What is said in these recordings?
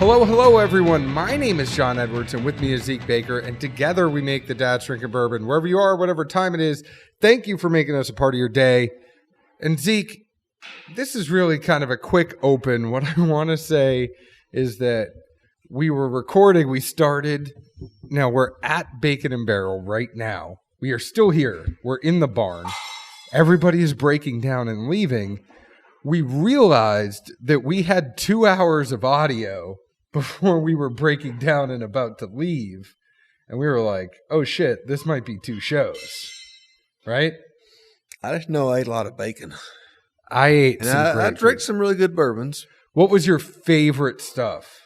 Hello, everyone. My name is John Edwards, and with me is Zeke Baker, and together we make the Dad's Drinking Bourbon. Wherever you are, whatever time it is, thank you for making us a part of your day. And Zeke, this is really kind of a quick open. What I want to say is that we were recording, we started, now we're at Bacon and Barrel right now. We are still here. We're in the barn. Everybody is breaking down and leaving. We realized that we had 2 hours of audio before we were breaking down and about to leave. And we were like, oh shit, this might be 2 shows. Right? I just know I ate a lot of bacon. I ate and some I drank some really good bourbons. What was your favorite stuff?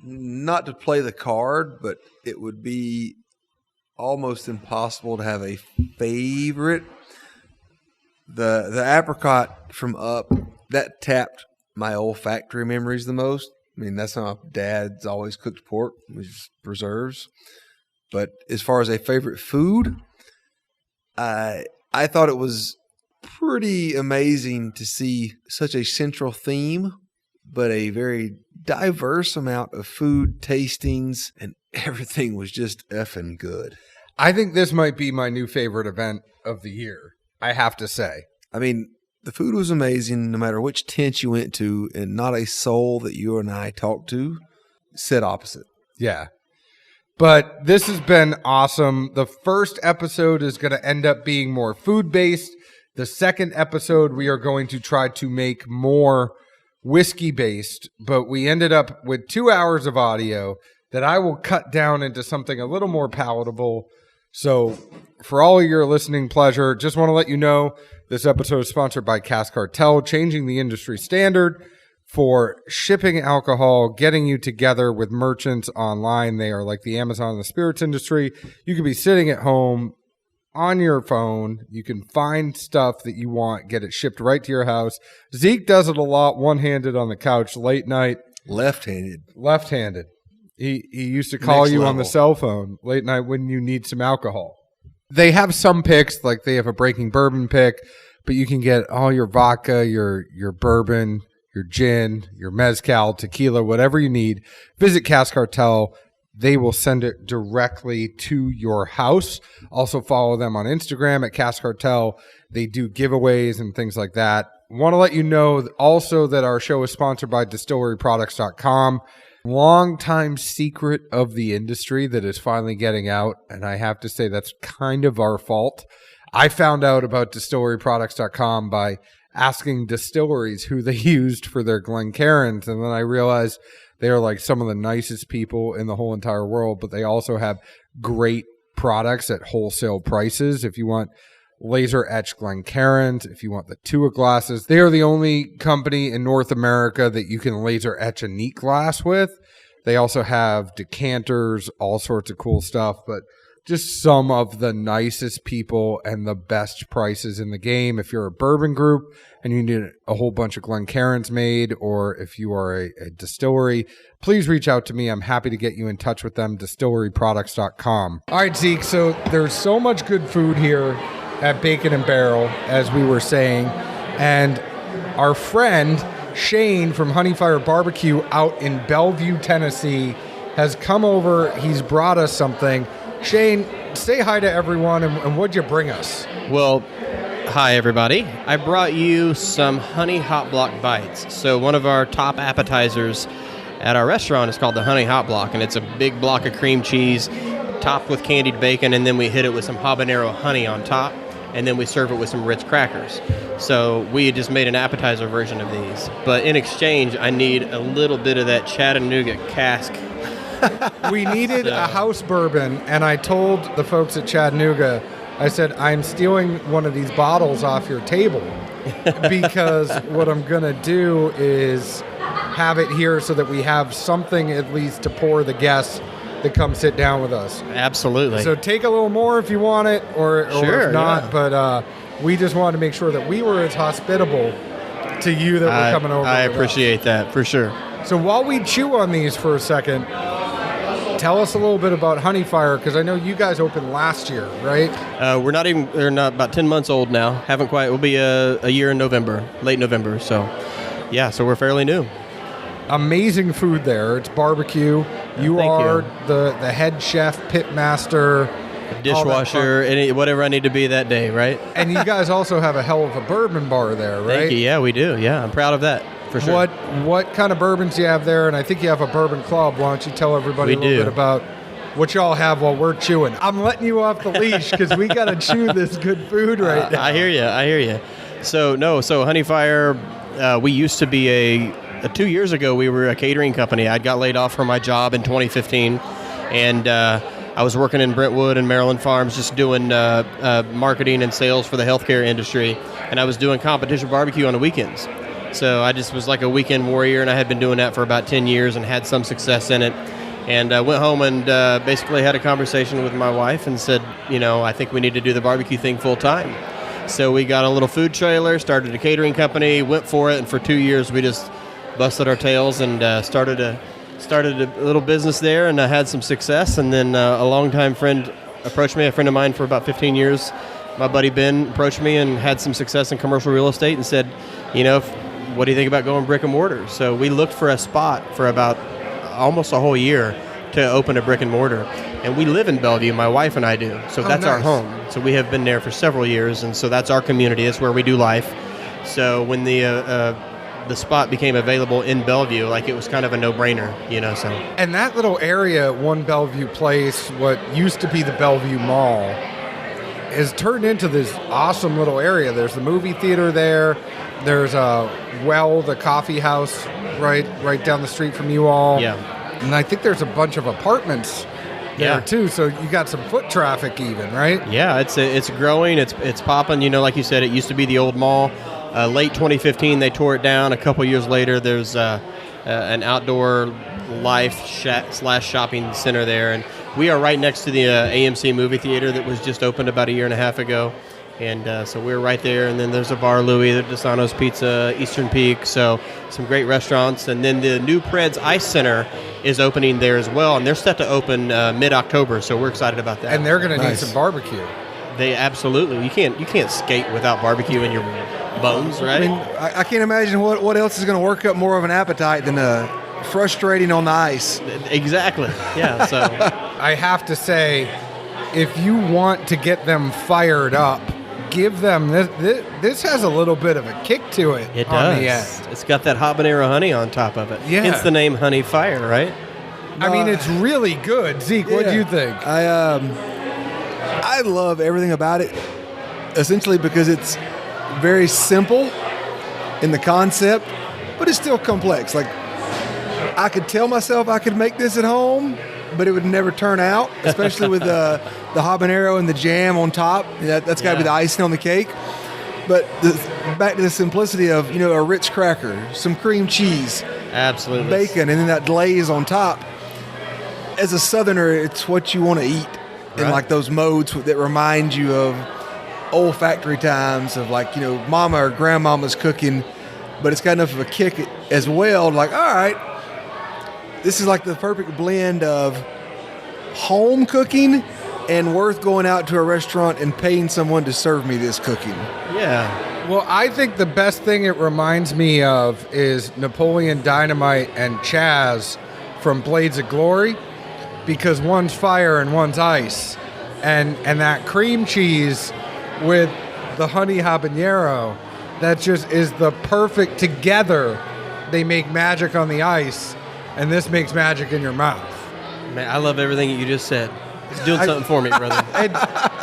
Not to play the card, but it would be almost impossible to have a favorite. The apricot from Up, that tapped my olfactory memories the most. I mean, that's how my dad's always cooked pork, which preserves. But as far as a favorite food, I thought it was pretty amazing to see such a central theme, but a very diverse amount of food tastings, and everything was just effing good. I think this might be my new favorite event of the year, I have to say. I mean, the food was amazing no matter which tent you went to, and not a soul that you and I talked to said opposite. Yeah. But this has been awesome. The first episode is going to end up being more food-based. The second episode, we are going to try to make more whiskey-based, but we ended up with 2 hours of audio that I will cut down into something a little more palatable. So for all of your listening pleasure, just want to let you know this episode is sponsored by Cask Cartel, changing the industry standard for shipping alcohol, getting you together with merchants online. They are like the Amazon of the spirits industry. You could be sitting at home on your phone. You can find stuff that you want, get it shipped right to your house. Zeke does it a lot, one-handed on the couch, late night. Left-handed. He used to call you on the cell phone late night when you need some alcohol. They have some picks, like they have a Breaking Bourbon pick, but you can get all your vodka, your bourbon, your gin, your mezcal, tequila, whatever you need. Visit Cask Cartel. They will send it directly to your house. Also follow them on Instagram at Cask Cartel. They do giveaways and things like that. Want to let you know also that our show is sponsored by distilleryproducts.com. Long-time secret of the industry that is finally getting out, and I have to say that's kind of our fault. I found out about distilleryproducts.com by asking distilleries who they used for their Glencairns, and then I realized they are like some of the nicest people in the whole entire world, but they also have great products at wholesale prices. If you want laser etched Glencairns, if you want the Tua glasses, they are the only company in North America that you can laser etch a neat glass with. They also have decanters, all sorts of cool stuff, but just some of the nicest people and the best prices in the game. If you're a bourbon group and you need a whole bunch of Glencairns made, or if you are a distillery, please reach out to me. I'm happy to get you in touch with them, distilleryproducts.com. All right, Zeke, so there's so much good food here at Bacon and Barrel, as we were saying, and our friend Shane from Honeyfire Barbecue out in Bellevue, Tennessee, has come over. He's brought us something. Shane, say hi to everyone, and what'd you bring us? Well, hi everybody. I brought you some Honey Hot Block Bites. So one of our top appetizers at our restaurant is called the Honey Hot Block, and it's a big block of cream cheese topped with candied bacon, and then we hit it with some habanero honey on top, and then we serve it with some Ritz crackers. So we just made an appetizer version of these. But in exchange, I need a little bit of that Chattanooga cask. We needed a house bourbon, and I told the folks at Chattanooga, I said, I'm stealing one of these bottles off your table because what I'm going to do is have it here so that we have something at least to pour the guests that come sit down with us. Absolutely. So take a little more if you want it, or sure, if not, yeah. But we just wanted to make sure that we were as hospitable to you that were coming over. I appreciate that, for sure. So while we chew on these for a second, tell us a little bit about Honeyfire, because I know you guys opened last year, right? We're not about 10 months old now. Haven't quite. We'll be a year in November, late November. So Yeah, so we're fairly new. Amazing food there. It's barbecue. You thank are you. the head chef, pit master, Dishwasher, whatever I need to be that day, right? and you guys also have a hell of a bourbon bar there, right? Thank you. Yeah, we do. Yeah, I'm proud of that, for sure. What kind of bourbons do you have there? And I think you have a bourbon club. Why don't you tell everybody a little bit about what y'all have while we're chewing? I'm letting you off the leash because we got to chew this good food right now. I hear you. So Honey Fire, we used to be 2 years ago, we were a catering company. I got laid off from my job in 2015, and I was working in Brentwood and Maryland Farms, just doing marketing and sales for the healthcare industry, and I was doing competition barbecue on the weekends. So I just was like a weekend warrior, and I had been doing that for about 10 years and had some success in it. And I went home and basically had a conversation with my wife and said, I think we need to do the barbecue thing full time. So we got a little food trailer, started a catering company, went for it, and for 2 years we just busted our tails and started a little business there, and I had some success. And then a longtime friend approached me, a friend of mine for about 15 years, my buddy Ben, approached me and had some success in commercial real estate and said, what do you think about going brick and mortar? So we looked for a spot for about almost a whole year to open a brick and mortar. And we live in Bellevue, my wife and I do. So that's our home. So we have been there for several years, and so that's our community. That's where we do life. So when the spot became available in Bellevue, like it was kind of a no-brainer, so. And that little area, One Bellevue Place, what used to be the Bellevue Mall, has turned into this awesome little area. There's the movie theater there. There's the coffee house right down the street from you all. Yeah. And I think there's a bunch of apartments there too. So you got some foot traffic even, right? Yeah, it's growing. It's popping. Like you said, it used to be the old mall. Late 2015, they tore it down. A couple years later, there's an outdoor life / shopping center there, and we are right next to the AMC movie theater that was just opened about a year and a half ago. And so we're right there. And then there's a Bar Louie, the Desano's Pizza, Eastern Peak. So some great restaurants. And then the new Pred's Ice Center is opening there as well. And they're set to open mid-October. So we're excited about that. And they're going to need some barbecue. They absolutely. You can't skate without barbecue in your bones, right? I mean, I can't imagine what else is going to work up more of an appetite than frustrating on the ice. Exactly. Yeah. So I have to say, if you want to get them fired up, give them this has a little bit of a kick to it. It on does. The end. It's got that habanero honey on top of it. Yeah. Hence the name Honey Fire, right? I mean, it's really good. Zeke, what do you think? I love everything about it, essentially because it's very simple in the concept, but it's still complex. Like, I could tell myself I could make this at home, but it would never turn out, especially with the habanero and the jam on top. That's got to be the icing on the cake. But back to the simplicity of, a rich cracker, some cream cheese, absolutely, bacon, and then that glaze on top. As a Southerner, it's what you want to eat in like those modes that remind you of old factory times of mama or grandmama's cooking, but it's got enough of a kick as well. Like, all right, this is like the perfect blend of home cooking and worth going out to a restaurant and paying someone to serve me this cooking. Yeah. Well, I think the best thing it reminds me of is Napoleon Dynamite and Chaz from Blades of Glory, because one's fire and one's ice. And that cream cheese with the honey habanero, that just is the perfect together. They make magic on the ice, and this makes magic in your mouth. Man, I love everything that you just said. It's doing something for me, brother.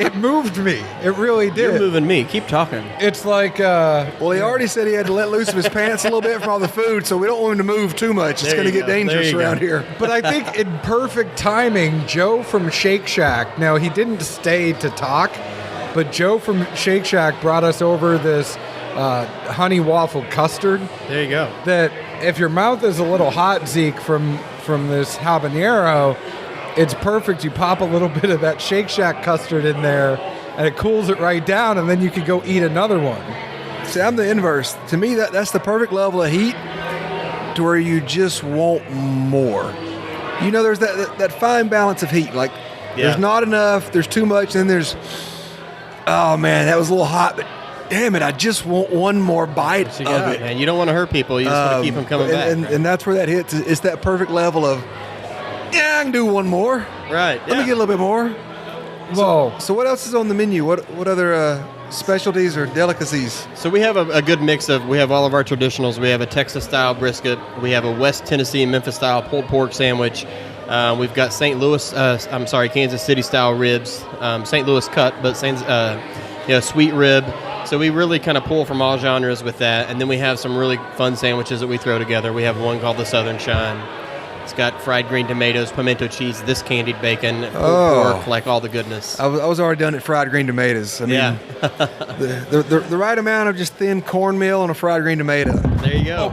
It moved me. It really did. You're moving me. Keep talking. It's like... well, he already said he had to let loose of his pants a little bit from all the food, so we don't want him to move too much. It's going to get dangerous around here. But I think in perfect timing, Joe from Shake Shack, now he didn't stay to talk, but Joe from Shake Shack brought us over this honey waffle custard. There you go. That if your mouth is a little hot, Zeke, from this habanero, it's perfect. You pop a little bit of that Shake Shack custard in there, and it cools it right down, and then you could go eat another one. See, I'm the inverse. To me, that's the perfect level of heat to where you just want more. There's that fine balance of heat. Like, there's not enough, there's too much, and then there's, oh, man, that was a little hot, but damn it, I just want one more bite of it. And you don't want to hurt people. You just want to keep them coming back. And that's where that hits. It's that perfect level of, yeah, I can do one more. Right. Let me get a little bit more. Whoa. So what else is on the menu? What other specialties or delicacies? So we have a good mix of, we have all of our traditionals. We have a Texas-style brisket. We have a West Tennessee and Memphis-style pulled pork sandwich. We've got Kansas City-style ribs. St. Louis cut, but sweet rib. So we really kind of pull from all genres with that. And then we have some really fun sandwiches that we throw together. We have one called the Southern Shine. It's got fried green tomatoes, pimento cheese, this candied bacon, pulled pork, like all the goodness. I was already done at fried green tomatoes. I mean, the right amount of just thin cornmeal and a fried green tomato. There you go.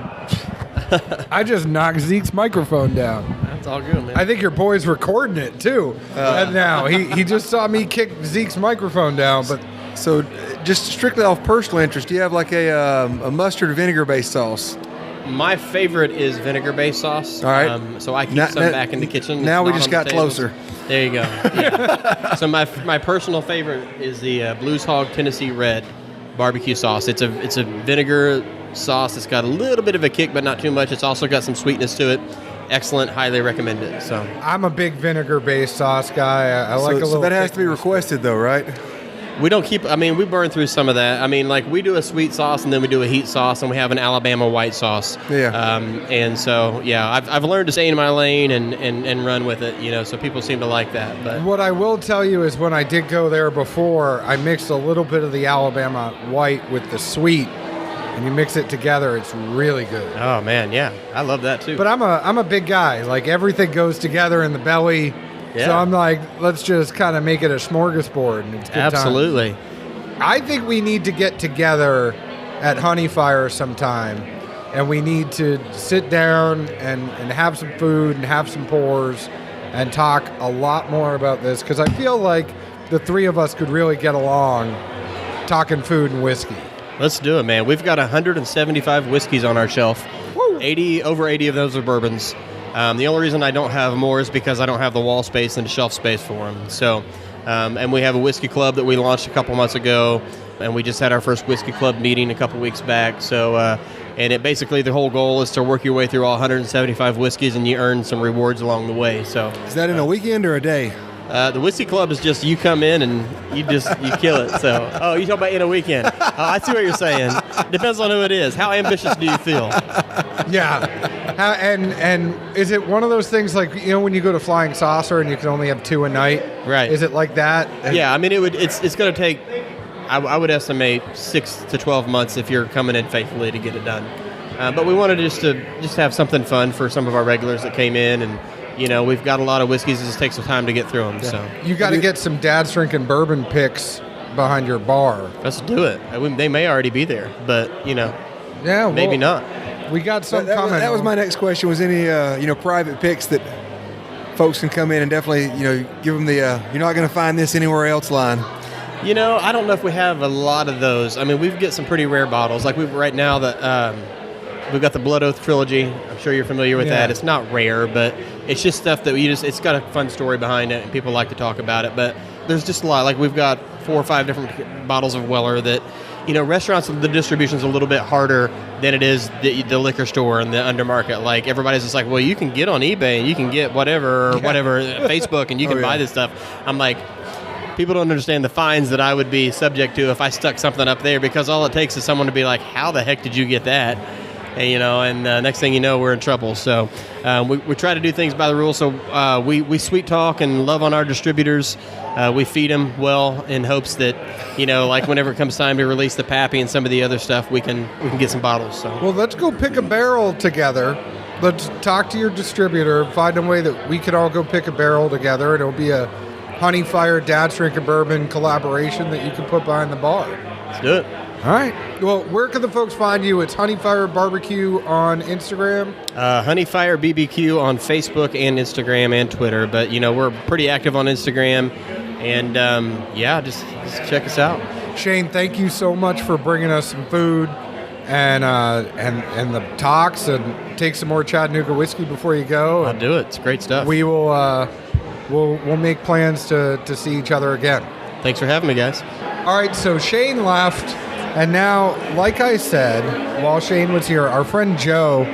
I just knocked Zeke's microphone down. That's all good, man. I think your boy's recording it too. And now he just saw me kick Zeke's microphone down. But so, just strictly off personal interest, do you have like a mustard vinegar based sauce? My favorite is vinegar-based sauce. All right. So I keep some back in the kitchen. Now we just got closer. There you go. Yeah. So my personal favorite is the Blues Hog Tennessee Red barbecue sauce. It's a vinegar sauce. It's got a little bit of a kick, but not too much. It's also got some sweetness to it. Excellent. Highly recommend it. So I'm a big vinegar-based sauce guy. I like a little. So that has to be requested, though, right? We don't keep, we burn through some of that. Like we do a sweet sauce and then we do a heat sauce and we have an Alabama white sauce. Yeah. And so, I've learned to stay in my lane and run with it, so people seem to like that. But what I will tell you is when I did go there before, I mixed a little bit of the Alabama white with the sweet, and you mix it together, it's really good. Oh, man, yeah. I love that too. But I'm a big guy. Like everything goes together in the belly. Yeah. So I'm like, let's just kind of make it a smorgasbord, and it's good Absolutely. Time. I think we need to get together at Honey Fire sometime, and we need to sit down and have some food and have some pours and talk a lot more about this, because I feel like the three of us could really get along talking food and whiskey. Let's do it, man. We've got 175 whiskeys on our shelf. Woo! Over 80 of those are bourbons. The only reason I don't have more is because I don't have the wall space and the shelf space for them. So, and we have a whiskey club that we launched a couple months ago, and we just had our first whiskey club meeting a couple weeks back. So, and it basically, the whole goal is to work your way through all 175 whiskeys, and you earn some rewards along the way. So, is that in a weekend or a day? The whiskey club is just you come in and you kill it. So, you talk about in a weekend. I see what you're saying. Depends on who it is. How ambitious do you feel? Yeah. And is it one of those things like, when you go to Flying Saucer and you can only have 2 a night? Right. Is it like that? Yeah, it's going to take, I would estimate 6 to 12 months if you're coming in faithfully to get it done. But we wanted to have something fun for some of our regulars that came in, and we've got a lot of whiskeys. It just takes some time to get through them. Yeah. So you got to get some Dad's Drinking Bourbon picks behind your bar. Let's do it. They may already be there, but maybe not. We got some coming. That was my next question. Was any private picks that folks can come in and definitely give them the you're not going to find this anywhere else line? I don't know if we have a lot of those. We get some pretty rare bottles. Like right now we've got the Blood Oath Trilogy. I'm sure you're familiar with that. It's not rare, but it's just stuff that it's got a fun story behind it, and people like to talk about it. But there's just a lot. Like we've got 4 or 5 different bottles of Weller that, restaurants, the distribution's a little bit harder than it is the liquor store and the undermarket. Like everybody's just like, well, you can get on eBay and you can get whatever, Facebook, and you can buy this stuff. I'm like, people don't understand the fines that I would be subject to if I stuck something up there, because all it takes is someone to be like, how the heck did you get that? And next thing you know, we're in trouble. So we try to do things by the rules. So we sweet talk and love on our distributors. We feed them well in hopes that, like whenever it comes time to release the Pappy and some of the other stuff, we can get some bottles. So well, let's go pick a barrel together. Let's talk to your distributor, find a way that we could all go pick a barrel together, and it'll be a Honey Fire Dad's Drinking Bourbon collaboration that you can put behind the bar. Let's do it. All right. Well, where can the folks find you? It's Honey Fire Barbecue on Instagram. Honey Fire BBQ on Facebook and Instagram and Twitter. But, we're pretty active on Instagram. And, just check us out. Shane, thank you so much for bringing us some food and the talks, and take some more Chattanooga whiskey before you go. I'll do it. It's great stuff. We will we'll make plans to see each other again. Thanks for having me, guys. All right, so Shane left. And now, like I said, while Shane was here, our friend Joe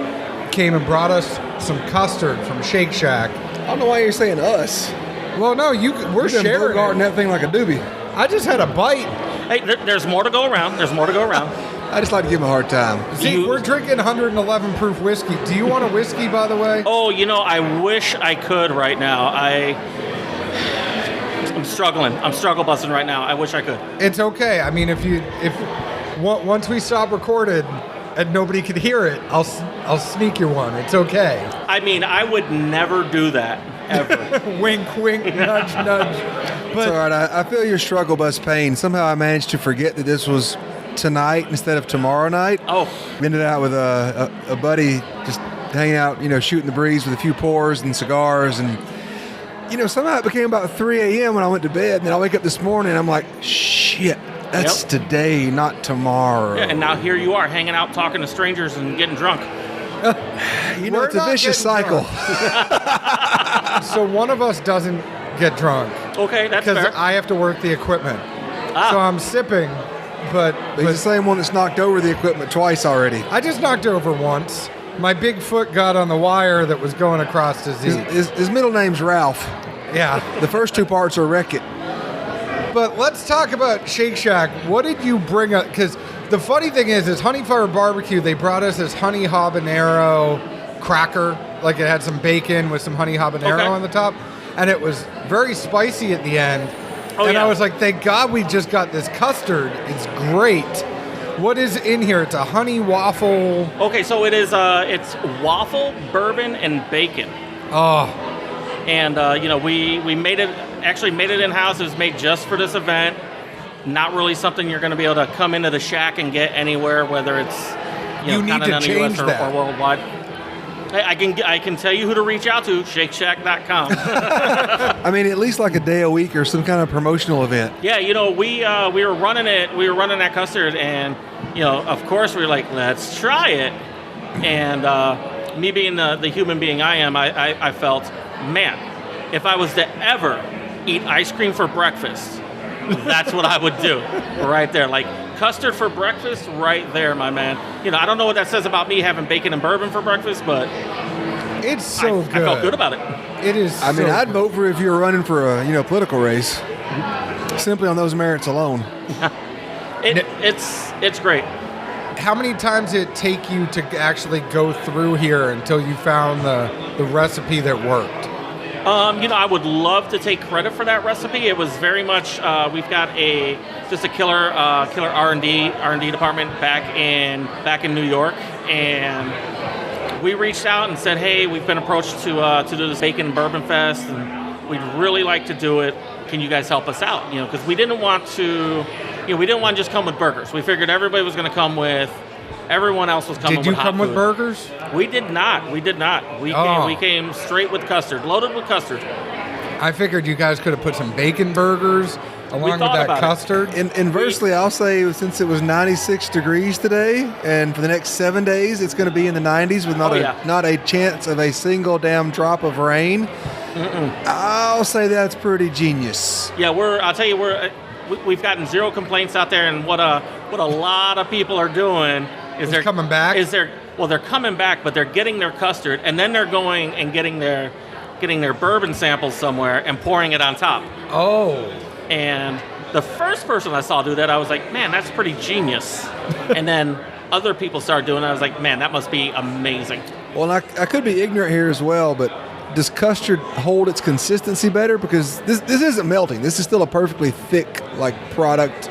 came and brought us some custard from Shake Shack. I don't know why you're saying us. Well, no, we're sharing guarding that thing like a doobie. I just had a bite. Hey, there's more to go around. There's more to go around. I just like to give him a hard time. See, we're drinking 111 proof whiskey. Do you want a whiskey, by the way? Oh, I wish I could right now. I'm struggling. I'm struggle busting right now. I wish I could. It's okay. I mean, if once we stop recorded and nobody could hear it, I'll sneak you one. It's okay. I mean, I would never do that ever. Wink, wink, nudge, nudge. But it's all right. I feel your struggle bus pain. Somehow I managed to forget that this was tonight instead of tomorrow night. Oh. We ended out with a buddy just hanging out, shooting the breeze with a few pours and cigars. And, somehow it became about 3 a.m. when I went to bed. And then I wake up this morning and I'm like, shit, that's today, not tomorrow. Yeah, and now here you are hanging out, talking to strangers and getting drunk. It's a vicious cycle. So one of us doesn't get drunk. Okay, that's fair. Because I have to work the equipment. So I'm sipping, but he's the same one that's knocked over the equipment twice already. I just knocked over once. My big foot got on the wire that was going across the Z. His middle name's Ralph. Yeah. The first two parts are Wreck-It. But let's talk about Shake Shack. What did you bring up? Because the funny thing is Honey Fire Barbecue, they brought us this honey habanero cracker. Like it had some bacon with some honey habanero on the top. And it was very spicy at the end. I was like, thank God we just got this custard. It's great. What is in here? It's a honey waffle. Okay, so it is. It's waffle, bourbon, and bacon. Oh. And we made it in house. It was made just for this event. Not really something you're going to be able to come into the shack and get anywhere, whether it's you need to change or worldwide. I can tell you who to reach out to, shakeshack.com. I mean, at least like a day a week or some kind of promotional event. Yeah, we were running it. We were running that custard, and of course we were like, let's try it. And me being the human being I am, I felt, man, if I was to ever eat ice cream for breakfast, that's what I would do right there. Like custard for breakfast right there, my man. I don't know what that says about me having bacon and bourbon for breakfast, but it's so good. I felt good about it. It is. I mean, I'd vote for if you were running for a political race, simply on those merits alone. It's great. How many times did it take you to actually go through here until you found the recipe that worked? I would love to take credit for that recipe. It was very much we've got just a killer R&D department back in New York, and we reached out and said, hey, we've been approached to do this Bacon and Bourbon Fest, and we'd really like to do it. Can you guys help us out? Because we didn't want to just come with burgers. We figured everybody was going to come with. Everyone else was coming with hot food. Did you come with burgers? We did not. We came straight with custard, loaded with custard. I figured you guys could have put some bacon burgers along with that custard. Inversely, I'll say since it was 96 degrees today, and for the next 7 days, it's going to be in the 90s with not a chance of a single damn drop of rain. I'll say that's pretty genius. Yeah, I'll tell you, we've gotten zero complaints out there, and what a lot of people are doing is they're coming back. They're coming back, but they're getting their custard, and then they're going and getting their bourbon samples somewhere and pouring it on top. Oh. And the first person I saw do that, I was like, man, that's pretty genius. And then other people started doing it. I was like, man, that must be amazing. Well, I could be ignorant here as well, but does custard hold its consistency better? Because this isn't melting. This is still a perfectly thick product.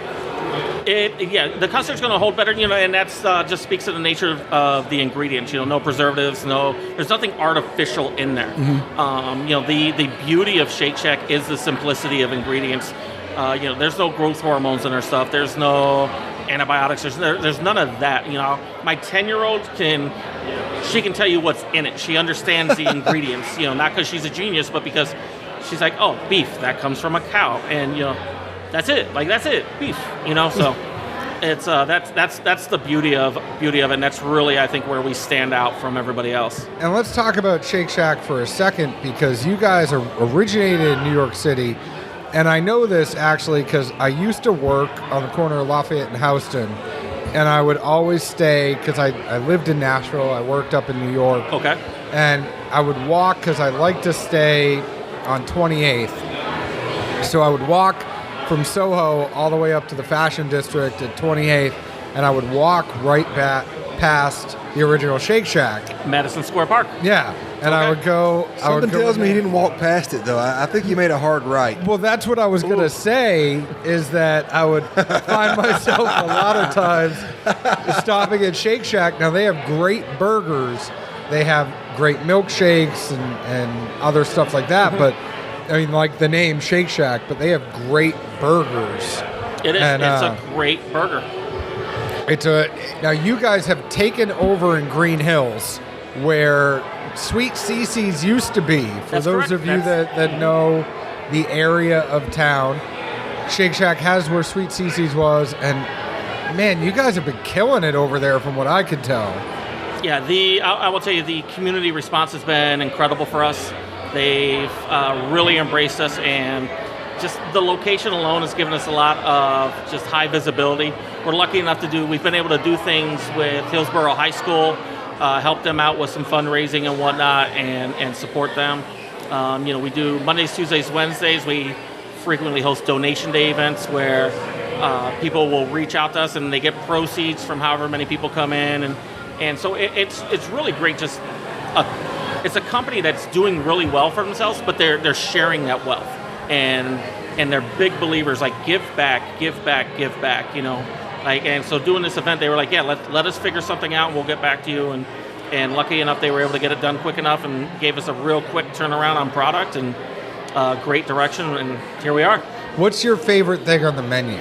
The custard's going to hold better, and that's just speaks to the nature of the ingredients. No preservatives, there's nothing artificial in there. Mm-hmm. The beauty of Shake Shack is the simplicity of ingredients. There's no growth hormones in our stuff. There's no antibiotics. There's none of that. My 10-year-old can tell you what's in it. She understands the ingredients. Not because she's a genius, but because she's like, oh, beef that comes from a cow, and that's it. That's it. Beef. So it's that's the beauty of it, and that's really, I think, where we stand out from everybody else. And let's talk about Shake Shack for a second, because you guys are originated in New York City, and I know this actually because I used to work on the corner of Lafayette and Houston, and I would always stay because I lived in Nashville. I worked up in New York. Okay. And I would walk because I like to stay on 28th. So I would walk from Soho all the way up to the Fashion District at 28th, and I would walk right back past the original Shake Shack. Madison Square Park. Yeah, and I would go. Something tells me he didn't walk past it, though. I think he made a hard right. Well, that's what I was going to say, is that I would find myself a lot of times stopping at Shake Shack. Now, they have great burgers. They have great milkshakes and other stuff like that. But, I mean, like the name Shake Shack, but they have great burgers. It is. And, it's a great burger. Now, you guys have taken over in Green Hills, where Sweet Cece's used to be. For That's those correct. of you that know the area of town, Shake Shack has where Sweet Cece's was, and man, you guys have been killing it over there from what I could tell. Yeah, I will tell you, the community response has been incredible for us. They've really embraced us, and just the location alone has given us a lot of just high visibility. We're lucky enough we've been able to do things with Hillsborough High School, help them out with some fundraising and whatnot, and support them. We do Mondays, Tuesdays, Wednesdays. We frequently host donation day events where people will reach out to us and they get proceeds from however many people come in, and so it's really great. It's a company that's doing really well for themselves, but they're sharing that wealth, and they're big believers, like give back. And so doing this event, they were like, yeah, let us figure something out and we'll get back to you. And lucky enough, they were able to get it done quick enough and gave us a real quick turnaround on product and great direction. And here we are. What's your favorite thing on the menu?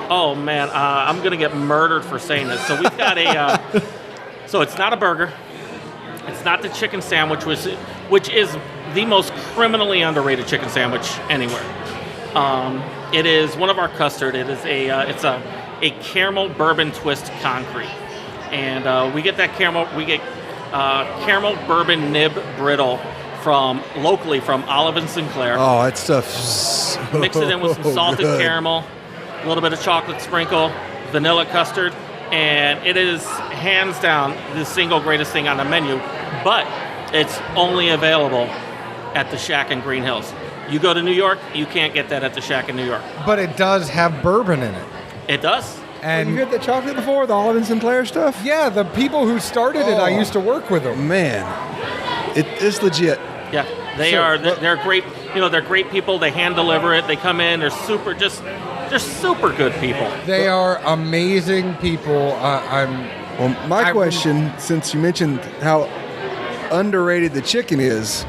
Oh man, I'm going to get murdered for saying this. So we've got so it's not a burger. It's not the chicken sandwich, which is the most criminally underrated chicken sandwich anywhere. It is one of our custard. It is it's a caramel bourbon twist concrete, and we get caramel bourbon nib brittle locally from Olive and Sinclair. Oh, that stuff. Mix it in with some salted caramel, a little bit of chocolate sprinkle, vanilla custard, and it is hands down the single greatest thing on the menu. But it's only available at the Shack in Green Hills. You go to New York, you can't get that at the Shack in New York. But it does have bourbon in it. It does. And you had that chocolate before, the Olive and Sinclair stuff? yeah, the people who started it, I used to work with them. Man, it's legit. Yeah, they're great. They're great people. They hand deliver it. They come in. They're super good people. They are amazing people. Well, my question, since you mentioned how underrated the chicken is.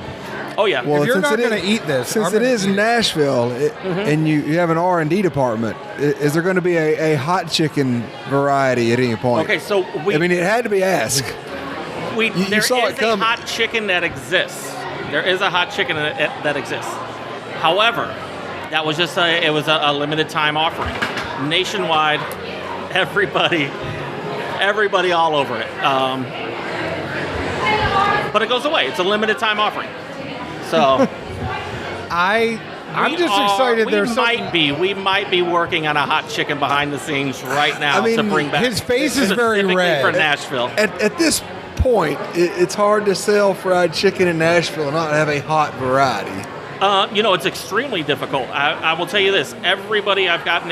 Oh yeah. Well, if you're since not it is- going to eat this, Since I'm it gonna is eat it. Nashville, and you have an R&D department, is there going to be a hot chicken variety at any point? Okay, so it had to be asked. there saw is it coming. a hot chicken that exists. There is a hot chicken that exists. However, that was just a limited time offering. Nationwide, everybody all over it. But it goes away. It's a limited time offering. So I'm just excited. We might be working on a hot chicken behind the scenes right now to bring back. his face is very specifically red. for Nashville. At this point, it's hard to sell fried chicken in Nashville and not have a hot variety. It's extremely difficult. I will tell you this: everybody who I've gotten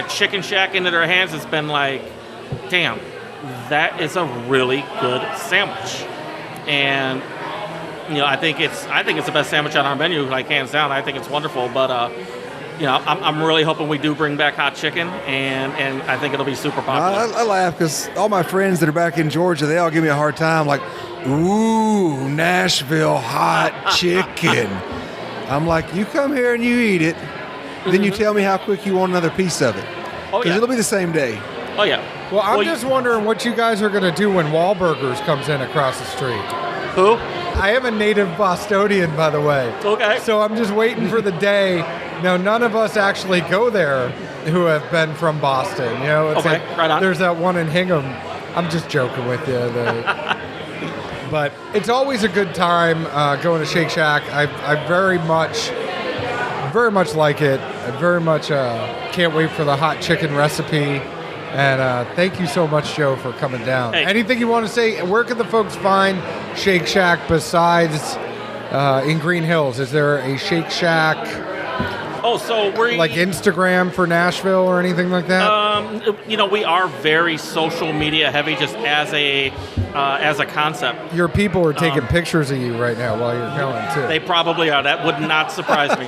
a Chicken Shack into their hands has been like, "Damn, that is a really good sandwich," and I think it's the best sandwich on our menu, like hands down. I think it's wonderful, but I'm really hoping we do bring back hot chicken, and I think it'll be super popular. I laugh because all my friends that are back in Georgia, they all give me a hard time, like, "Ooh, Nashville hot chicken." I'm like, you come here and you eat it, then you tell me how quick you want another piece of it. Oh Because yeah. it'll be the same day. Oh yeah. Well, I'm just wondering what you guys are going to do when Wahlburgers comes in across the street. Who? I am a native Bostonian, by the way. Okay. So I'm just waiting for the day. Now, none of us actually go there who have been from Boston. It's Okay, like right on. there's that one in Hingham. I'm just joking with you. But it's always a good time going to Shake Shack. I very much like it. I very much can't wait for the hot chicken recipe. And thank you so much, Joe, for coming down. Hey. Anything you want to say? Where can the folks find Shake Shack besides in Green Hills? Is there a Shake Shack Oh, so we're like Instagram for Nashville or anything like that? we are very social media heavy, just as a concept. Your people are taking pictures of you right now while you're going too. They probably are. That would not surprise me.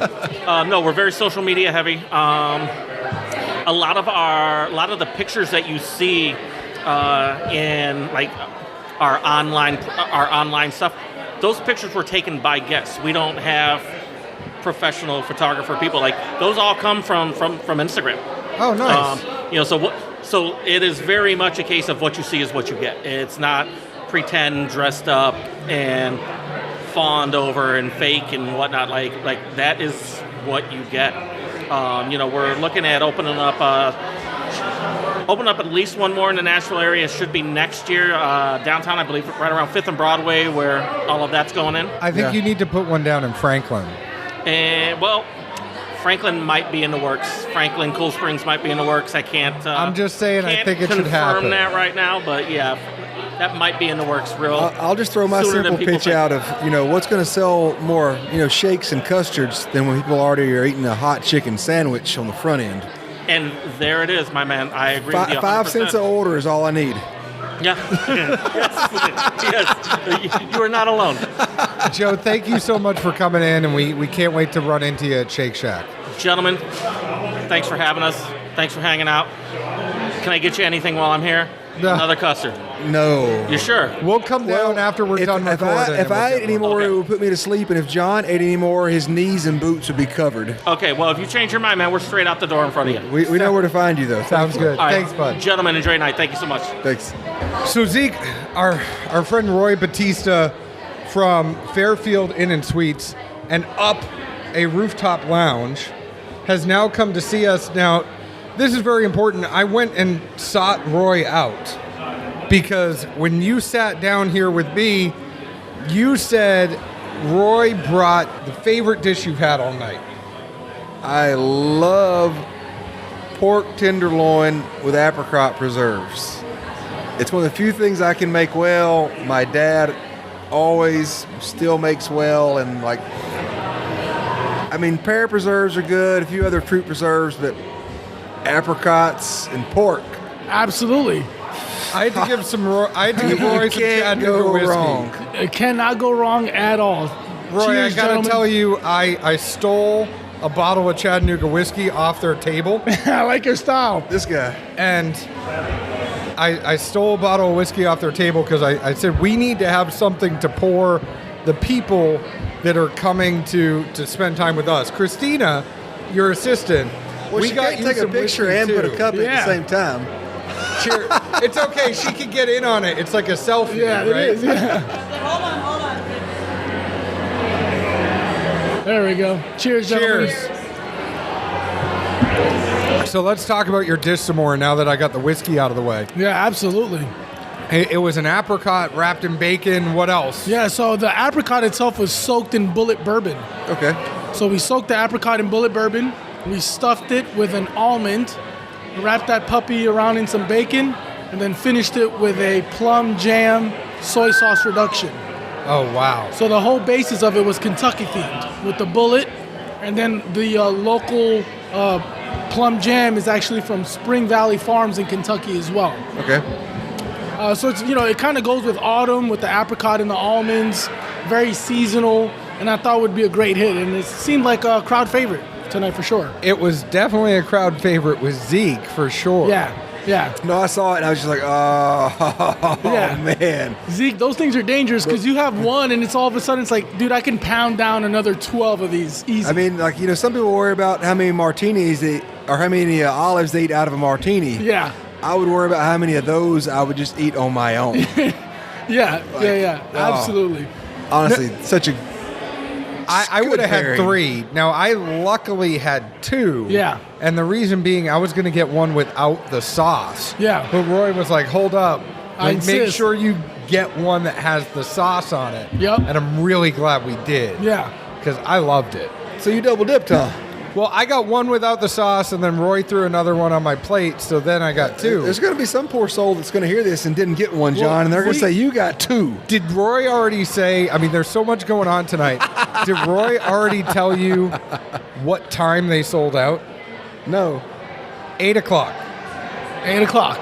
No, we're very social media heavy. A lot of the pictures that you see in like our online stuff, those pictures were taken by guests. We don't have professional photographer people. Like those all come from Instagram. Oh, nice. So it is very much a case of what you see is what you get. It's not pretend, dressed up, and fawned over and fake and whatnot. Like that is what you get. We're looking at opening up at least one more in the Nashville area. It should be next year downtown, I believe, right around 5th and Broadway, where all of that's going in. I think you need to put one down in Franklin. And Franklin might be in the works. Franklin, Cool Springs might be in the works. I can't. I'm just saying. I think it should happen. Confirm that right now, but yeah, that might be in the works. I'll just throw my simple pitch out of what's going to sell more shakes and custards than when people already are eating a hot chicken sandwich on the front end. And there it is, my man. I agree with you 100%. 5 cents an order is all I need. Yeah. yes. You are not alone. Joe, thank you so much for coming in, and we can't wait to run into you at Shake Shack. Gentlemen, thanks for having us. Thanks for hanging out. Can I get you anything while I'm here? No. Another custard. No. You sure? We'll come down after we're done recording. If I ate any more, Okay. it would put me to sleep, and if John ate any more, his knees and boots would be covered. Okay, well, if you change your mind, man, we're straight out the door in front of you. We know where to find you, though. Sounds good. All right. Thanks, bud. Gentlemen, enjoy your night. Thank you so much. Thanks. So Zeke, our friend Roy Batista from Fairfield Inn and Suites and Up, a rooftop lounge, has now come to see us. Now, this is very important. I went and sought Roy out because when you sat down here with me, you said Roy brought the favorite dish you've had all night. I love pork tenderloin with apricot preserves. It's one of the few things I can make well. My dad always still makes well, and pear preserves are good, a few other fruit preserves, but apricots and pork. Absolutely. I had to give Roy some Chattanooga whiskey. Wrong. It cannot go wrong at all. Roy, Cheers, I gotta gentlemen. tell you, I stole a bottle of Chattanooga whiskey off their table, I like your style. This guy. and I stole a bottle of whiskey off their table because I said we need to have something to pour the people that are coming to spend time with us. Christina, your assistant, Well, we she got can't you take a some picture whiskey and put a too. cup at Yeah. the same time. Cheer. It's okay. She can get in on it. It's like a selfie, Yeah, right? it is. Yeah. Hold on. There we go. Cheers, gentlemen. Cheers. So let's talk about your dish some more now that I got the whiskey out of the way. Yeah, absolutely. It was an apricot wrapped in bacon. What else? Yeah, so the apricot itself was soaked in bullet bourbon. Okay. So we soaked the apricot in bullet bourbon. We stuffed it with an almond, wrapped that puppy around in some bacon, and then finished it with a plum jam soy sauce reduction. Oh, wow. So the whole basis of it was Kentucky themed with the bullet, and then the local plum jam is actually from Spring Valley Farms in Kentucky as well. Okay. So it's it kind of goes with autumn with the apricot and the almonds, very seasonal, and I thought it would be a great hit, and it seemed like a crowd favorite tonight for sure. It was definitely a crowd favorite with Zeke, for sure. Yeah. No, I saw it and I was just like, oh, Yeah. man. Zeke, those things are dangerous because you have one, and it's all of a sudden it's like, dude, I can pound down another 12 of these easy. I mean, some people worry about how many martinis or how many olives they eat out of a martini. yeah. I would worry about how many of those I would just eat on my own. Yeah, oh. absolutely. Honestly, such a I good would have had pairing. 3. Now, I luckily had 2. Yeah. And the reason being, I was going to get one without the sauce. Yeah. But Roy was like, hold up. I Make insist. sure you get one that has the sauce on it. Yep. And I'm really glad we did. Yeah. Because I loved it. So you double dipped, huh? Well, I got one without the sauce, and then Roy threw another one on my plate, so then I got two. There's going to be some poor soul that's going to hear this and didn't get one, John, and they're going to say, you got two. Did Roy already say, I mean, there's so much going on tonight. Did Roy already tell you what time they sold out? No. 8 o'clock. 8 o'clock.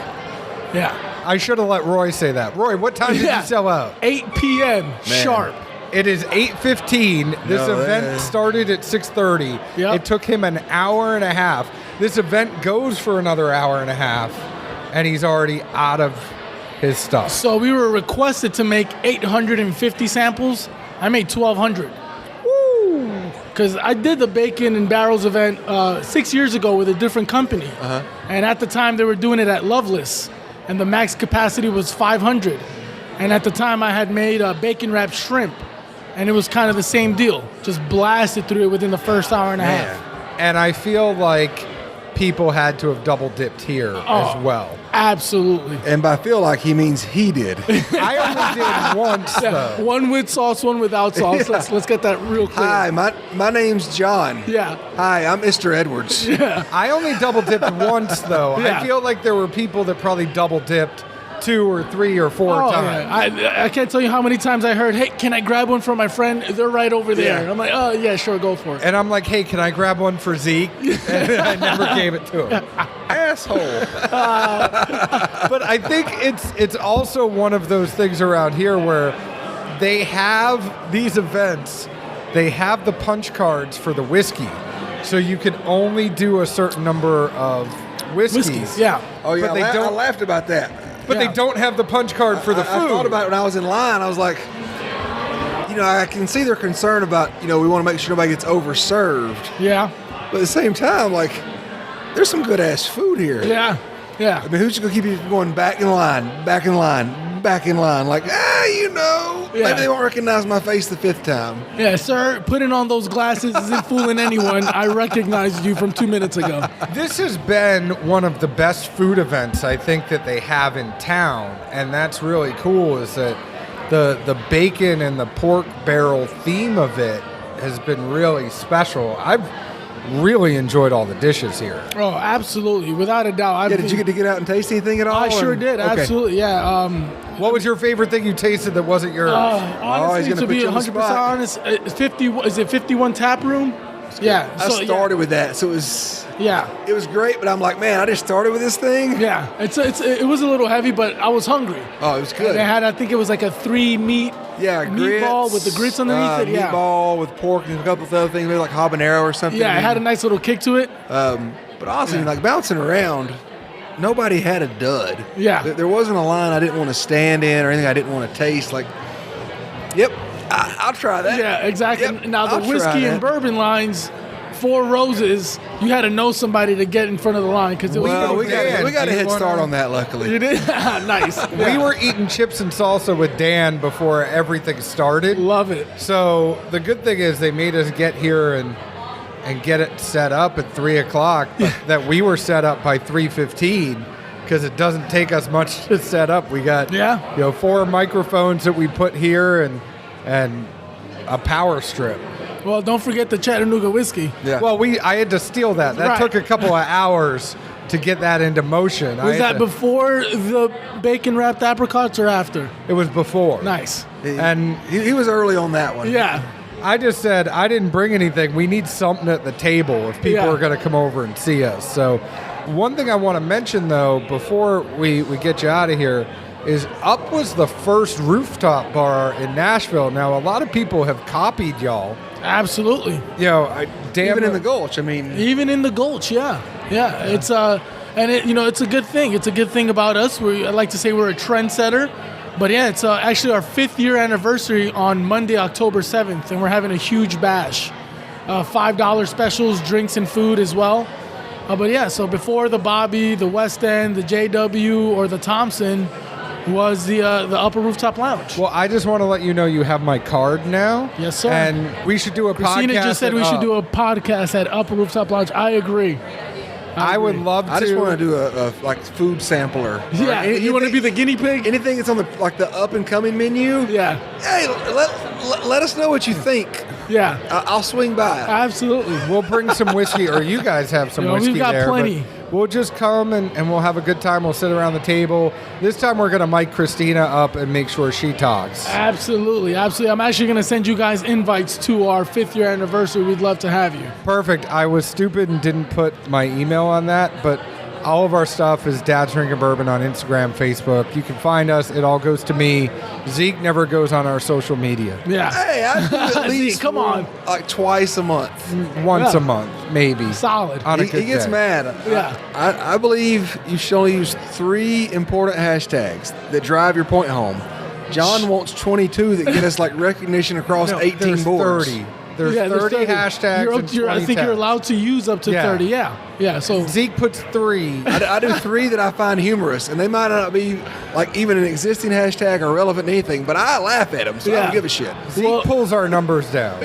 Yeah. I should have let Roy say that. Roy, what time did you sell out? 8 p.m. sharp. It is 8:15. This event started at 6:30. Yep. It took him an hour and a half. This event goes for another hour and a half, and he's already out of his stuff. So we were requested to make 850 samples. I made 1,200. Woo! Because I did the Bacon and Barrels event 6 years ago with a different company. Uh-huh. And at the time, they were doing it at Loveless, and the max capacity was 500. And at the time, I had made bacon wrapped shrimp. And it was kind of the same deal. Just blasted through it within the first hour and a half. And I feel like people had to have double dipped here as well. Absolutely. And by feel like, he means he did. I only did once, though. One with sauce, one without sauce. Yeah. Let's get that real clear. Hi, my name's John. Yeah. Hi, I'm Mr. Edwards. I only double dipped once, though. Yeah. I feel like there were people that probably double dipped 2 or 3 or 4 times. Yeah. I can't tell you how many times I heard, hey, can I grab one for my friend? They're right over there. Yeah. I'm like, oh, yeah, sure, go for it. And I'm like, hey, can I grab one for Zeke? And I never gave it to him. Asshole. But I think it's also one of those things around here where they have these events, they have the punch cards for the whiskey. So you can only do a certain number of whiskeys. Yeah. Oh, yeah, But they I don't- laughed about that. But they don't have the punch card for the food. I thought about it when I was in line. I was like, I can see their concern about, we want to make sure nobody gets overserved. Yeah. But at the same time, like, there's some good-ass food here. Yeah. Yeah. I mean, who's going to keep you from going back in line, back in line, back in line? Like, Yeah. maybe they won't recognize my face the 5th time. Yeah, sir, putting on those glasses isn't fooling anyone. I recognized you from 2 minutes ago. This has been one of the best food events I think that they have in town, and that's really cool is that the bacon and the pork barrel theme of it has been really special. I've really enjoyed all the dishes here. Oh, absolutely. Without a doubt. Did you get to get out and taste anything at all? I sure did. Okay. Absolutely. Yeah. What was your favorite thing you tasted that wasn't yours? Honestly, he's gonna to put be you on the 100% spot. honest, 51 Tap Room? Yeah. I started with that, so it was great, but I'm like, man, I just started with this thing? Yeah. It was a little heavy, but I was hungry. Oh, it was good. And they had, I think it was like a 3-meat meatball with the grits underneath it. Yeah. Meatball with pork and a couple of other things, maybe like habanero or something. Yeah, it had a nice little kick to it. But honestly, like bouncing around, nobody had a dud. Yeah. There wasn't a line I didn't want to stand in or anything I didn't want to taste. Like, yep, I'll try that. Yeah, exactly. Yep, Now, the I'll try whiskey and that. bourbon lines, 4 Roses, you had to know somebody to get in front of the line because it was Well, pretty we got do a you head wanna- start on that, luckily. You did? Nice. We were eating chips and salsa with Dan before everything started. Love it. So the good thing is they made us get here and get it set up at 3 o'clock, but that we were set up by 3:15 because it doesn't take us much to set up. We got 4 microphones that we put here and a power strip. Well, don't forget the Chattanooga whiskey. Yeah. Well, I had to steal that. That Right. took a couple of hours to get that into motion. Was that before the bacon wrapped apricots or after? It was before. Nice. And He was early on that one. Yeah. I just said, I didn't bring anything. We need something at the table if people Yeah. are going to come over and see us. So one thing I want to mention, though, before we get you out of here, is Up was the first rooftop bar in Nashville. Now, a lot of people have copied y'all. Absolutely. Even in the Gulch, I mean. Even in the Gulch, yeah. It's it's a good thing. It's a good thing about us. I like to say we're a trendsetter. But yeah, it's actually our 5th year anniversary on Monday, October 7th, and we're having a huge bash. $5 specials, drinks and food as well. But yeah, so before the Bobby, the West End, the JW, or the Thompson was the Upper Rooftop Lounge. Well, I just want to let you know you have my card now. Yes, sir. And we should do a Christina podcast. just said we should do a podcast at Upper Rooftop Lounge. I agree. I would love to. I just want to do a food sampler. Yeah, you want to be the guinea pig? Anything that's on the up and coming menu. Yeah. Hey, let us know what you think. Yeah, I'll swing by. absolutely. We'll bring some whiskey, or you guys have some whiskey we've got there. but plenty. We'll just come and we'll have a good time. We'll sit around the table. This time we're going to mic Christina up and make sure she talks. Absolutely. I'm actually going to send you guys invites to our 5th year anniversary. We'd love to have you. Perfect. I was stupid and didn't put my email on that, but all of our stuff is Dad's Drinking Bourbon on Instagram, Facebook. You can find us. It all goes to me. Zeke never goes on our social media. Yeah. Hey, I do at least come on. like twice a month. Once Yeah. a month, maybe. Solid. On a He good gets day. mad. Yeah. I believe you should only use 3 important hashtags that drive your point home. John wants 22 that get us like recognition across 18 There's boards. 30. There's Yeah, 30 hashtags You're, and 20 I think you're tags. allowed to use up to Yeah. 30. Yeah. So Zeke puts 3. I do 3 that I find humorous, and they might not be like even an existing hashtag or relevant to anything, but I laugh at them, so I Yeah. don't give a shit. Zeke pulls our numbers down.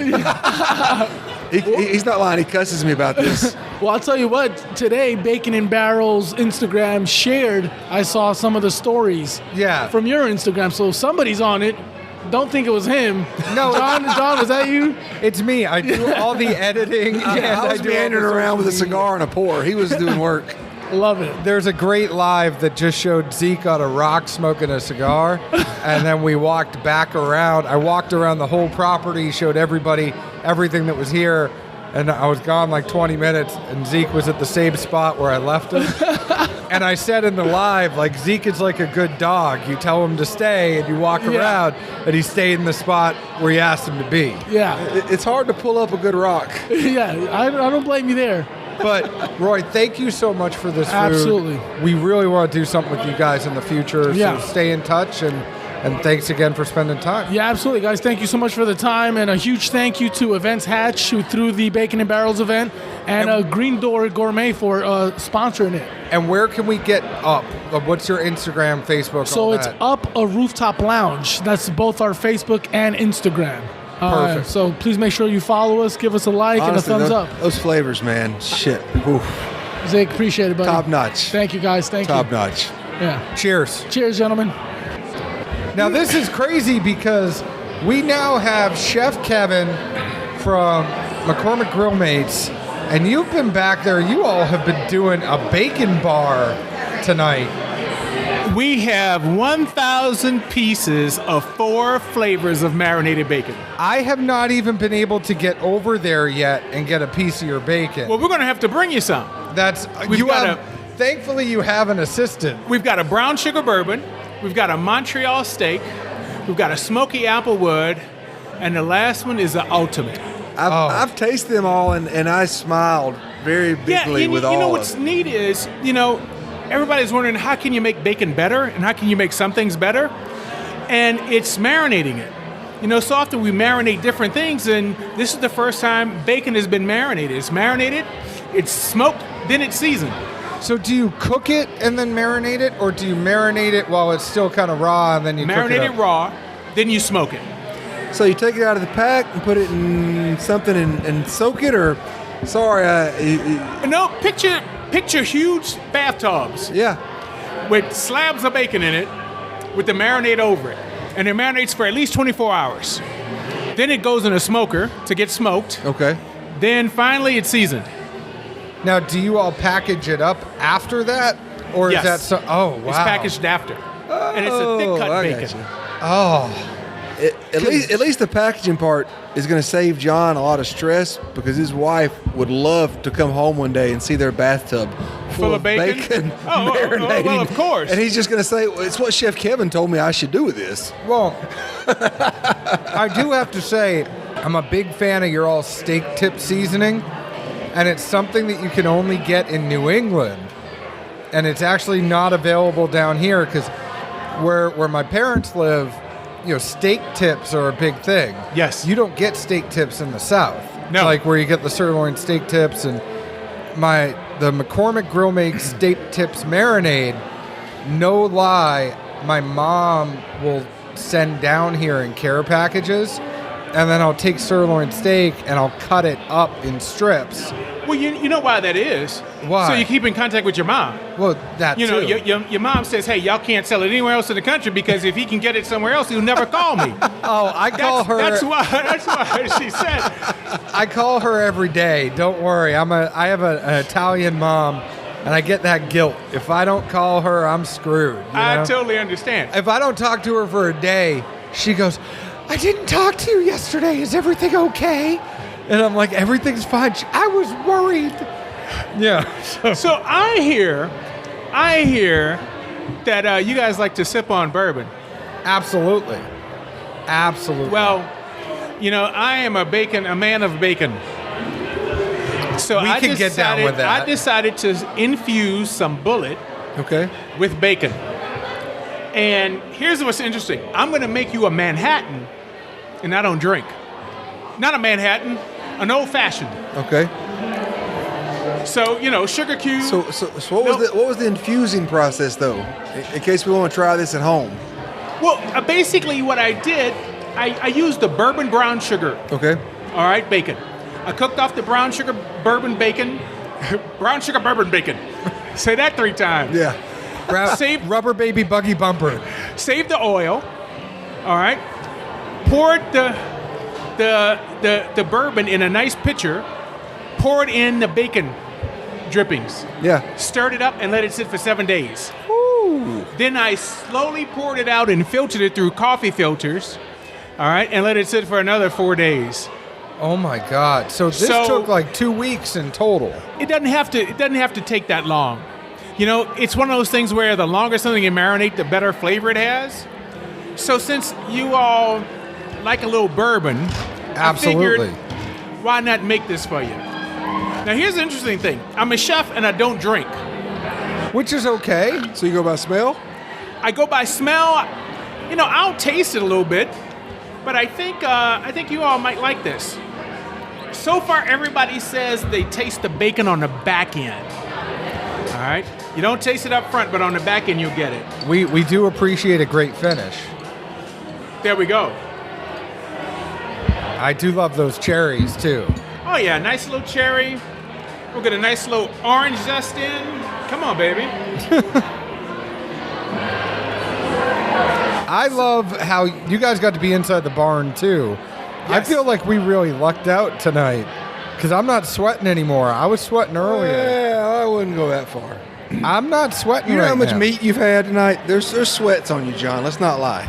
He's not lying. He cusses me about this. Well, I'll tell you what. Today, Bacon and Barrels Instagram shared. I saw some of the stories. Yeah. From your Instagram, so somebody's on it. Don't think it was him. No. John, was that you? It's me. I do all the editing. I was do all meandering the around with a social cigar and a pour. He was doing work. Love it. There's a great live that just showed Zeke on a rock smoking a cigar, and then we walked back around. I walked around the whole property, showed everybody everything that was here, and I was gone like 20 minutes, and Zeke was at the same spot where I left him. And I said in the live, like, Zeke is like a good dog. You tell him to stay, and you walk Yeah. around, and he stayed in the spot where you asked him to be. Yeah. It's hard to pull up a good rock. Yeah. I don't blame you there. But Roy, thank you so much for this food. Absolutely. We really want to do something with you guys in the future. Yeah. So stay in touch, and thanks again for spending time. Yeah, absolutely, guys. Thank you so much for the time, and a huge thank you to Events Hatch who threw the Bacon and Barrels event, and Green Door Gourmet for sponsoring it. And where can we get up? What's your Instagram, Facebook? So all it's that? Up a Rooftop Lounge. That's both our Facebook and Instagram. Perfect. So please make sure you follow us, give us a like Honestly, and a thumbs up. those flavors, man. Shit. Oof. Zach, appreciate it, buddy. Top notch. Thank you, guys. Thank Top you. notch. Yeah. Cheers. Cheers, gentlemen. Now this is crazy because we now have Chef Kevin from McCormick Grill Mates, and you've been back there. You all have been doing a bacon bar tonight. We have 1,000 pieces of 4 flavors of marinated bacon. I have not even been able to get over there yet and get a piece of your bacon. Well, we're going to have to bring you some. That's we've you got have. Thankfully, you have an assistant. We've got a brown sugar bourbon. We've got a Montreal steak. We've got a smoky applewood. And the last one is the ultimate. I've tasted them all, and I smiled very bigly with all you know of what's them. neat is, everybody's wondering how can you make bacon better and how can you make some things better? And it's marinating it. So often we marinate different things, and this is the first time bacon has been marinated. It's marinated, it's smoked, then it's seasoned. So do you cook it and then marinate it, or do you marinate it while it's still kind of raw and then you Marinate cook it it up? raw, then you smoke it. So you take it out of the pack and put it in something and soak it, or No, picture huge bathtubs yeah. with slabs of bacon in it with the marinade over it. And it marinates for at least 24 hours. Then it goes in a smoker to get smoked. Okay. Then finally it's seasoned. Now, do you all package it up after that, or Yes. is that so? Oh, wow! It's packaged after. And it's a thick cut I bacon. gotcha. Oh, At least the packaging part is going to save John a lot of stress, because his wife would love to come home one day and see their bathtub Full of bacon? Oh, marinating. well, of course. And he's just going to say, well, it's what Chef Kevin told me I should do with this. well, I do have to say, I'm a big fan of your all steak tip seasoning, and it's something that you can only get in New England, and it's actually not available down here because where my parents live, steak tips are a big thing. Yes. You don't get steak tips in the South. No. Like where you get the sirloin steak tips, and the McCormick Grill makes steak tips marinade. No lie, my mom will send down here in care packages, and then I'll take sirloin steak and I'll cut it up in strips. Well, you know why that is Why? So you keep in contact with your mom. Well, that You know, too. your mom says, hey, y'all can't sell it anywhere else in the country because if he can get it somewhere else, he'll never call me. Oh, I call her. That's why she said. I call her every day. Don't worry. I have an Italian mom, and I get that guilt. If I don't call her, I'm screwed. You I know? totally understand. If I don't talk to her for a day, she goes, I didn't talk to you yesterday. Is everything okay? And I'm like, everything's fine. I was worried. Yeah. So I hear that you guys like to sip on bourbon. Absolutely. Absolutely. Well, you know, I am a man of bacon. So We can get down with that. I decided to infuse some bullet Okay. with bacon. And here's what's interesting. I'm going to make you a Manhattan, and I don't drink. Not a Manhattan, an old-fashioned. Okay. So, you know, sugar cube. So what was the infusing process though? In case we want to try this at home. Well, basically what I did, I used the bourbon brown sugar. Okay. All right, bacon. I cooked off the brown sugar bourbon bacon. Brown sugar bourbon bacon. Say that 3 times. Yeah. Save Rubber baby buggy bumper. Save the oil. All right. Poured the bourbon in a nice pitcher. Poured in the bacon drippings. Yeah. Stirred it up and let it sit for 7 days. Ooh. Then I slowly poured it out and filtered it through coffee filters. All right, and let it sit for another 4 days. Oh my God! So this took like 2 weeks in total. It doesn't have to take that long. You know, it's one of those things where the longer something you marinate, the better flavor it has. So since you all like a little bourbon, Absolutely. I figured, why not make this for you? Now here's the interesting thing. I'm a chef and I don't drink. Which is okay. So you go by smell? I go by smell. You know, I'll taste it a little bit, but I think you all might like this. So far, everybody says they taste the bacon on the back end. All right? You don't taste it up front, but on the back end, you'll get it. We do appreciate a great finish. There we go. I do love those cherries too. Oh, yeah, nice little cherry. We'll get a nice little orange zest in. Come on, baby. I love how you guys got to be inside the barn too. I Yes. feel like we really lucked out tonight because I'm not sweating anymore. I was sweating earlier. Yeah, I wouldn't go that far. I'm not sweating You know right how much now. meat you've had tonight? There's sweats on you, John. Let's not lie.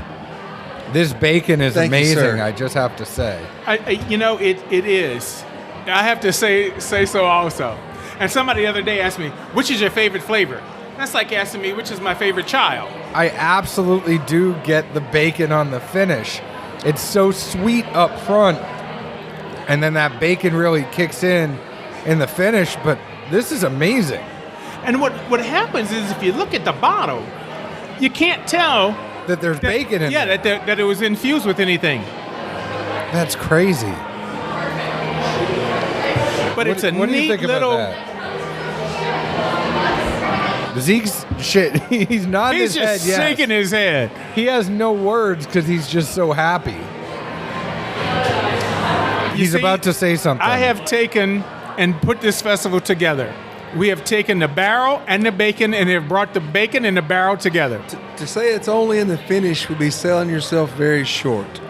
This bacon is Thank you, amazing, sir. I just have to say. You know, it is. I have to say so also. And somebody the other day asked me, which is your favorite flavor? That's like asking me, which is my favorite child? I absolutely do get the bacon on the finish. It's so sweet up front, and then that bacon really kicks in the finish, but this is amazing. And what happens is if you look at the bottle, you can't tell That there's bacon in yeah, there. that it was infused with anything. That's crazy. But it's a what do you neat think little. about that? Zeke's shit. He's nodding He's his head. just Yes. shaking his head. He has no words because he's just so happy. He's see, about to say something. I have taken and put this festival together. We have taken the barrel and the bacon and have brought the bacon and the barrel together. To say it's only in the finish would be selling yourself very short.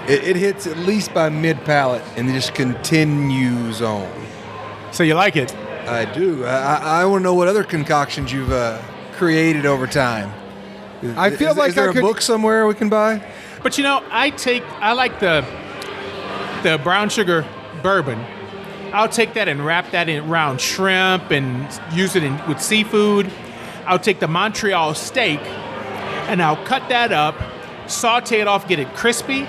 It hits at least by mid-palate and just continues on. So you like it? I do. I want to know what other concoctions you've created over time. I feel like is there I a could- book somewhere we can buy? But you know, I like the brown sugar bourbon. I'll take that and wrap that in around shrimp and use it with seafood. I'll take the Montreal steak and I'll cut that up, saute it off, get it crispy,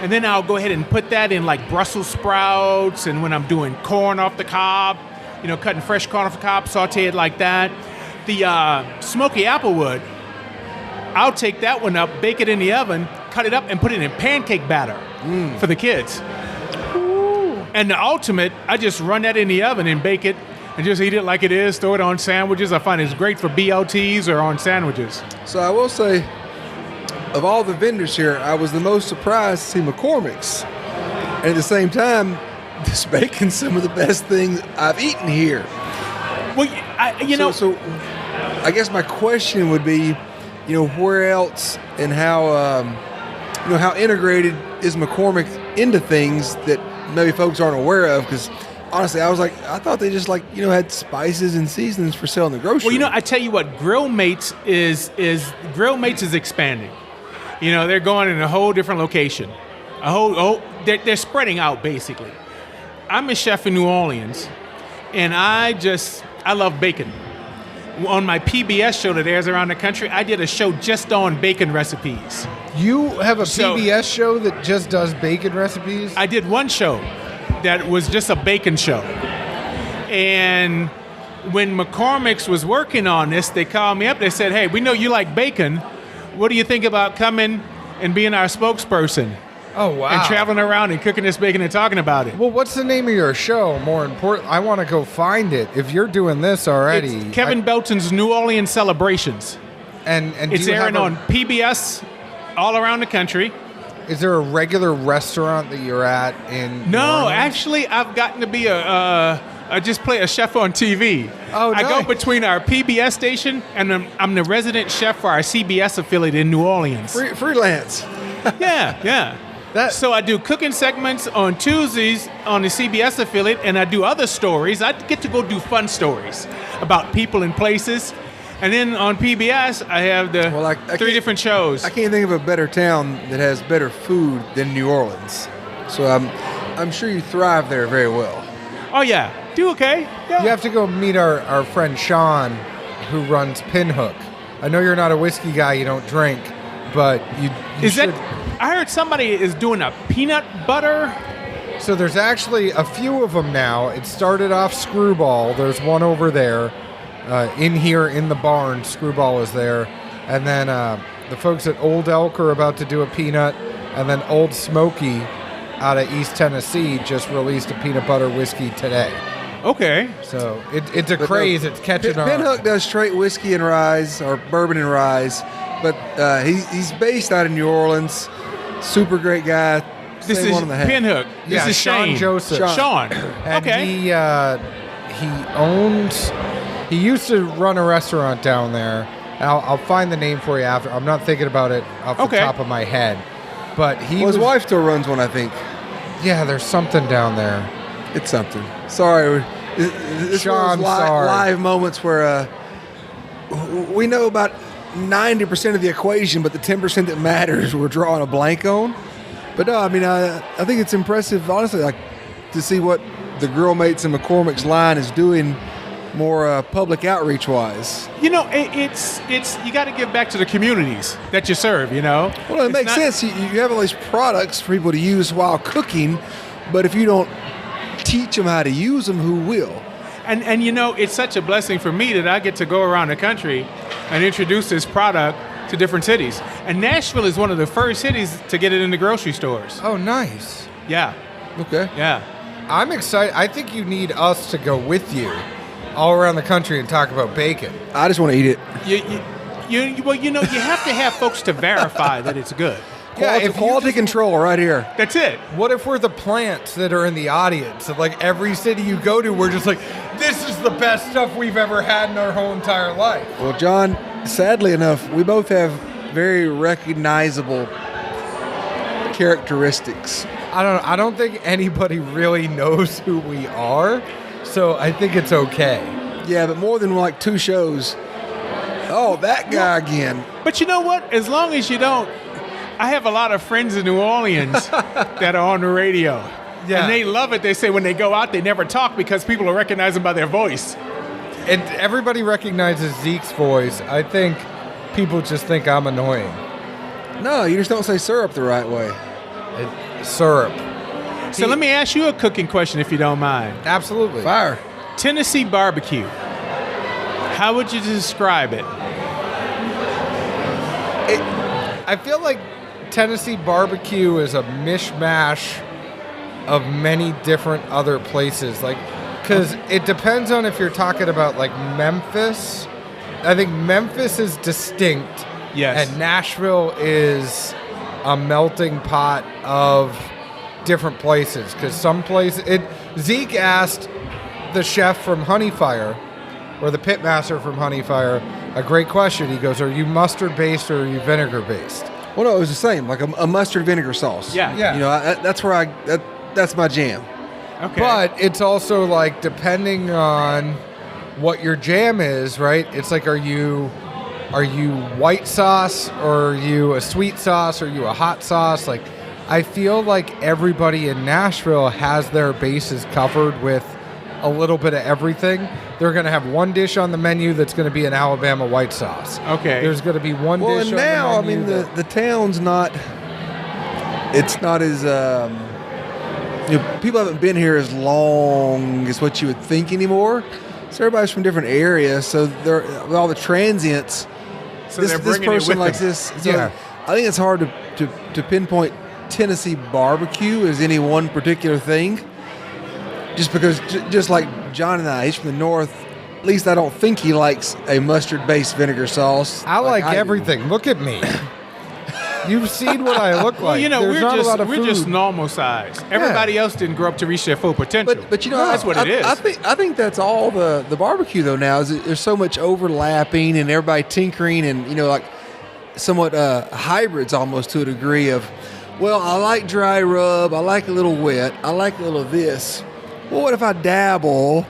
and then I'll go ahead and put that in like Brussels sprouts, and when I'm doing corn off the cob, you know, cutting fresh corn off the cob, saute it like that. The smoky applewood, I'll take that one up, bake it in the oven, cut it up, and put it in pancake batter for the kids. And the ultimate, I just run that in the oven and bake it and just eat it like it is, throw it on sandwiches. I find it's great for BLTs or on sandwiches. So I will say, of all the vendors here, I was the most surprised to see McCormick's. And at the same time, this bacon's some of the best things I've eaten here. Well, So I guess my question would be, where else and how, how integrated is McCormick into things that maybe folks aren't aware of? Because honestly, I thought they just had spices and seasonings for sale in the grocery. Well, I tell you what, Grill Mates is expanding. They're going in a whole different location. They're spreading out basically. I'm a chef in New Orleans, and I love bacon. On my PBS show that airs around the country, I did a show just on bacon recipes. You have a PBS show that just does bacon recipes? I did one show that was just a bacon show. And when McCormick's was working on this, they called me up. They said, hey, we know you like bacon. What do you think about coming and being our spokesperson? Oh, wow. And traveling around and cooking this bacon and talking about it. Well, what's the name of your show? More important, I want to go find it. If you're doing this already. It's Kevin Belton's New Orleans Celebrations. And it's airing on PBS all around the country. Is there a regular restaurant that you're at in? No, actually, I've gotten to be I just play a chef on TV. Oh, nice. I go between our PBS station and I'm the resident chef for our CBS affiliate in New Orleans. Freelance. Yeah. So I do cooking segments on Tuesdays on the CBS affiliate, and I do other stories. I get to go do fun stories about people and places. And then on PBS, I have the three different shows. I can't think of a better town that has better food than New Orleans. So I'm sure you thrive there very well. Oh, yeah. Do okay. Yeah. You have to go meet our friend Sean, who runs Pinhook. I know you're not a whiskey guy, you don't drink, but you should. I heard somebody is doing a peanut butter. So there's actually a few of them now. It started off Screwball. There's one over there. In here in the barn, Screwball is there. And then the folks at Old Elk are about to do a peanut. And then Old Smoky out of East Tennessee just released a peanut butter whiskey today. Okay. So it's a craze. It's catching on. Pinhook does straight whiskey and rye, or bourbon and rye. But he's based out of New Orleans. Super great guy. This is Pinhook. This is Sean Shane. Joseph. Sean. And Okay. He used to run a restaurant down there. I'll find the name for you after. I'm not thinking about it off the top of my head. But his wife still runs one, I think. Yeah, there's something down there. It's something. Sorry. This Sean, sorry. Live moments where we know about 90% of the equation, but the 10% that matters we're drawing a blank on. But no, I mean, I think it's impressive, honestly, to see what the Grill Mates and McCormick's line is doing more public outreach wise. It's you got to give back to the communities that you serve. Well, it makes sense. You have all these products for people to use while cooking, but if you don't teach them how to use them, who will? And it's such a blessing for me that I get to go around the country and introduce this product to different cities. And Nashville is one of the first cities to get it in the grocery stores. Oh, nice. Yeah. Okay. Yeah. I'm excited. I think you need us to go with you all around the country and talk about bacon. I just want to eat it. You have to have folks to verify that it's good. Quality control right here. That's it. What if we're the plants that are in the audience? And every city you go to, we're just like, this is the best stuff we've ever had in our whole entire life. Well, John, sadly enough, we both have very recognizable characteristics. I don't think anybody really knows who we are, so I think it's okay. Yeah, but more than 2 shows. Oh, that guy again. But you know what? As long as you don't, I have a lot of friends in New Orleans that are on the radio. Yeah. And they love it. They say when they go out, they never talk because people will recognize them by their voice. And everybody recognizes Zeke's voice. I think people just think I'm annoying. No, you just don't say syrup the right way. Syrup. So let me ask you a cooking question, if you don't mind. Absolutely. Fire. Tennessee barbecue. How would you describe it? I feel like Tennessee barbecue is a mishmash of many different other places. Because it depends on if you're talking about Memphis. I think Memphis is distinct. Yes. And Nashville is a melting pot of different places. Because some places... Zeke asked the chef from Honey Fire, or the pitmaster from Honey Fire, a great question. He goes, "Are you mustard based or are you vinegar based?" Well, no, it was the same, like a mustard vinegar sauce. Yeah. Yeah. You know, that's where that's my jam. Okay. But it's also like depending on what your jam is, right? It's like, are you white sauce or are you a sweet sauce or are you a hot sauce? Like, I feel like everybody in Nashville has their bases covered with a little bit of everything. They're going to have one dish on the menu that's going to be an Alabama white sauce. Okay. There's going to be one Well, dish and on now, the I menu. mean, that- the town's not. It's not as. People haven't been here as long as what you would think anymore. So everybody's from different areas. So they're with all the transients. So this they're bringing it person with likes them. this. So Yeah. I think it's hard to pinpoint Tennessee barbecue as any one particular thing. Just because, just like John and I, he's from the north. At least I don't think he likes a mustard-based vinegar sauce. I like do. everything. Look at me. You've seen what I look like. Well, you know, There's not a lot of we're just food. normal size. Everybody else didn't grow up to reach their full potential. But you know, that's what it is. I think that's all the barbecue though now is that there's so much overlapping and everybody tinkering and like somewhat hybrids almost to a degree of, well, I like dry rub, I like a little wet, I like a little of this. Well, what if I dabble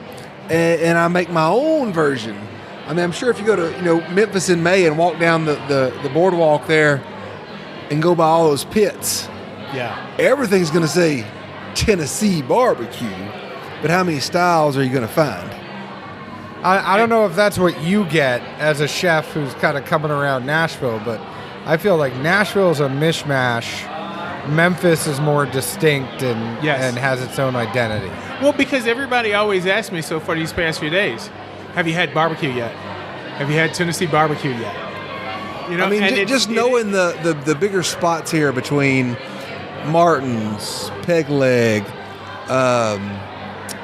and I make my own version? I mean, I'm sure if you go to Memphis in May and walk down the boardwalk there and go by all those pits, yeah. everything's going to say Tennessee barbecue, but how many styles are you going to find? I don't know if that's what you get as a chef who's kind of coming around Nashville, but I feel like Nashville is a mishmash. Memphis is more distinct and Yes. and has its own identity. Well, because everybody always asks me so far these past few days, have you had barbecue yet? Have you had Tennessee barbecue yet? You know, I mean, and just knowing the bigger spots here between Martin's, Peg Leg,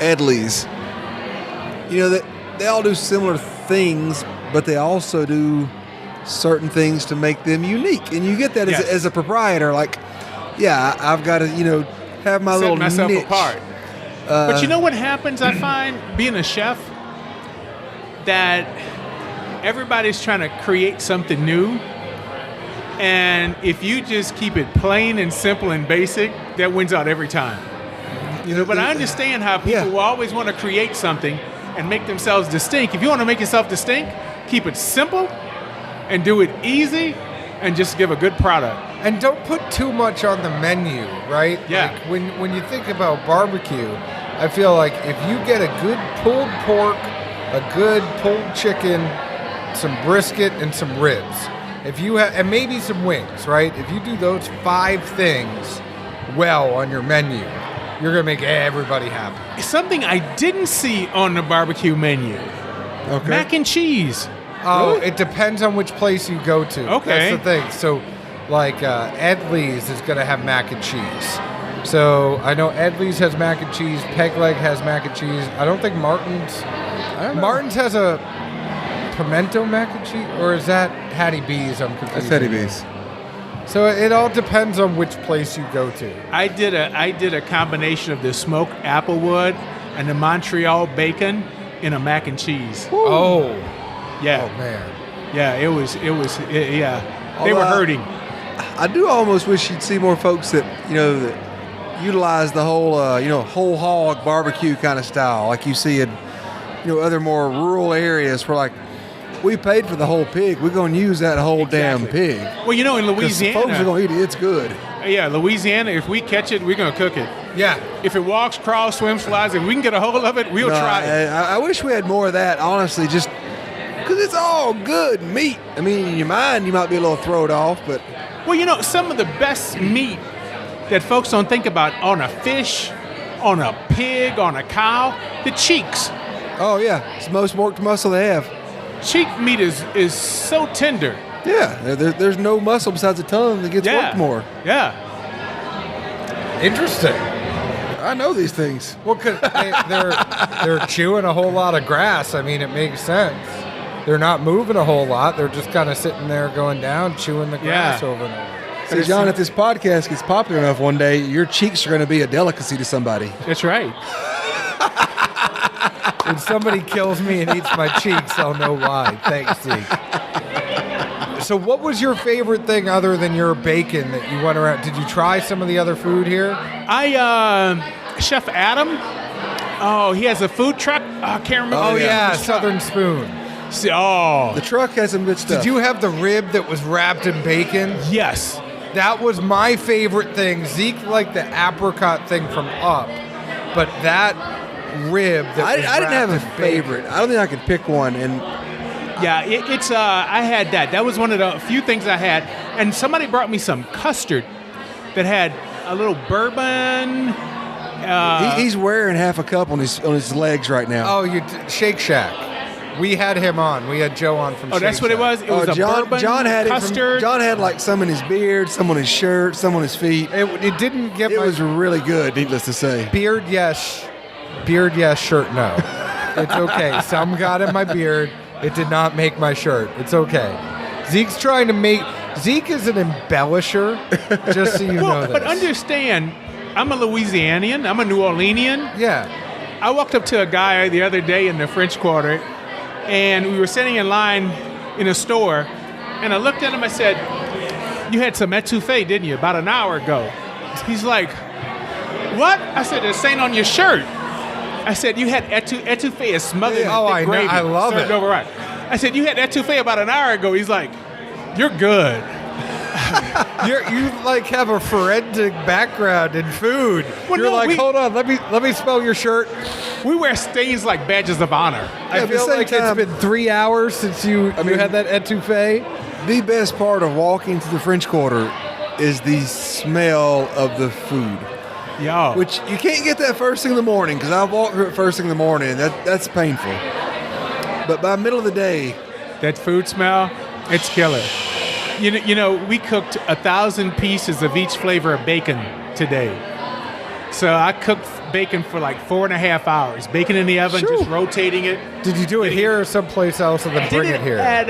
Edley's, that they all do similar things, but they also do certain things to make them unique. And you get that Yes. as a proprietor, like, yeah, I've got to, have my set little myself niche. apart. But you know what happens, I find, being a chef? That everybody's trying to create something new. And if you just keep it plain and simple and basic, that wins out every time. But I understand how people Yeah. will always want to create something and make themselves distinct. If you want to make yourself distinct, keep it simple and do it easy and just give a good product. And don't put too much on the menu, right? Yeah. Like when you think about barbecue, I feel like if you get a good pulled pork, a good pulled chicken, some brisket, and some ribs, if you have, and maybe some wings, right? If you do those 5 things well on your menu, you're gonna make everybody happy. Something I didn't see on the barbecue menu. Okay. Mac and cheese. Oh, Really? it depends on which place you go to. Okay. That's the thing. So, like Edley's is gonna have mac and cheese. So I know Edley's has mac and cheese. Peg Leg has mac and cheese. I don't think Martin's. Martin's has a pimento mac and cheese, or is that Hattie B's? I'm confused. That's Teddy B's. So it all depends on which place you go to. I did a combination of the smoked applewood and the Montreal bacon in a mac and cheese. Oh, Yeah, man. yeah, it was yeah. They were Although hurting. I do almost wish you'd see more folks that that utilize the whole whole hog barbecue kind of style, like you see in other more rural areas where like we paid for the whole pig, we're gonna use that whole damn Exactly. pig. Well, in 'Cause folks are Louisiana, gonna eat it. It's good. yeah, Louisiana, if we catch it, we're gonna cook it. Yeah. If it walks, crawls, swims, flies, if we can get a hold of it, we'll No, try it. I wish we had more of that, honestly, just because it's all good meat. I mean, in your mind, you might be a little thrown off, but Well, some of the best meat that folks don't think about on a fish, on a pig, on a cow, the cheeks. oh yeah, it's the most worked muscle they have. Cheek meat is so tender. Yeah, there's no muscle besides the tongue that gets Yeah. worked more. Yeah. Interesting. I know these things. Well, because they're chewing a whole lot of grass. I mean, it makes sense. They're not moving a whole lot. They're just kind of sitting there going down, chewing the grass Yeah. over and over. Hey, John, if this podcast gets popular enough one day, your cheeks are going to be a delicacy to somebody. That's right. If somebody kills me and eats my cheeks, I'll know why. Thanks, Zeke. So what was your favorite thing other than your bacon that you went around? Did you try some of the other food here? Chef Adam, he has a food truck. I can't remember. Oh, yeah, Southern Spoon. The truck has some good stuff. Did you have the rib that was wrapped in bacon? Yes. That was my favorite thing. Zeke liked the apricot thing from Up, but that rib that I didn't have a wrapped in favorite. I don't think I could pick one. And Yeah, it's I had that. That was one of the few things I had. And somebody brought me some custard that had a little bourbon. he's wearing half a cup on his legs right now. Oh, Shake Shack. We had him on. We had Joe on from Shake That's what it was? It was a bourbon John had custard? John had like some in his beard, some on his shirt, some on his feet. It didn't get It my was really good, needless to say. beard, yes. Beard, yes. Shirt, no. It's okay. Some got in my beard. It did not make my shirt. It's okay. Zeke's trying to make... Zeke is an embellisher, just so you know this. But understand, I'm a Louisianian. I'm a New Orleanian. Yeah. I walked up to a guy the other day in the French Quarter, and we were sitting in line in a store, and I looked at him. I said, "You had some etouffee, didn't you, about an hour ago?" He's like, "What?" I said, "There's Saint on your shirt." I said, "You had etouffee is smothered in thick I know. gravy, I love served it. over rice." I said, "You had etouffee about an hour ago." He's like, "You're good." You like have a forensic background in food. Well, You're no, like, we- hold on, let me smell your shirt. We wear stains like badges of honor. I at the feel same like time- it's been 3 hours since you had that etouffee. The best part of walking to the French Quarter is the smell of the food, Yo. which you can't get that first thing in the morning because I walk through it first thing in the morning. That's painful. But by middle of the day, That food smell, it's killer. You know, we cooked 1,000 pieces of each flavor of bacon today. So I cooked bacon for like 4.5 hours. Bacon in the oven, Shoo. just rotating it. Did you do it here or someplace else and then bring Did it here? at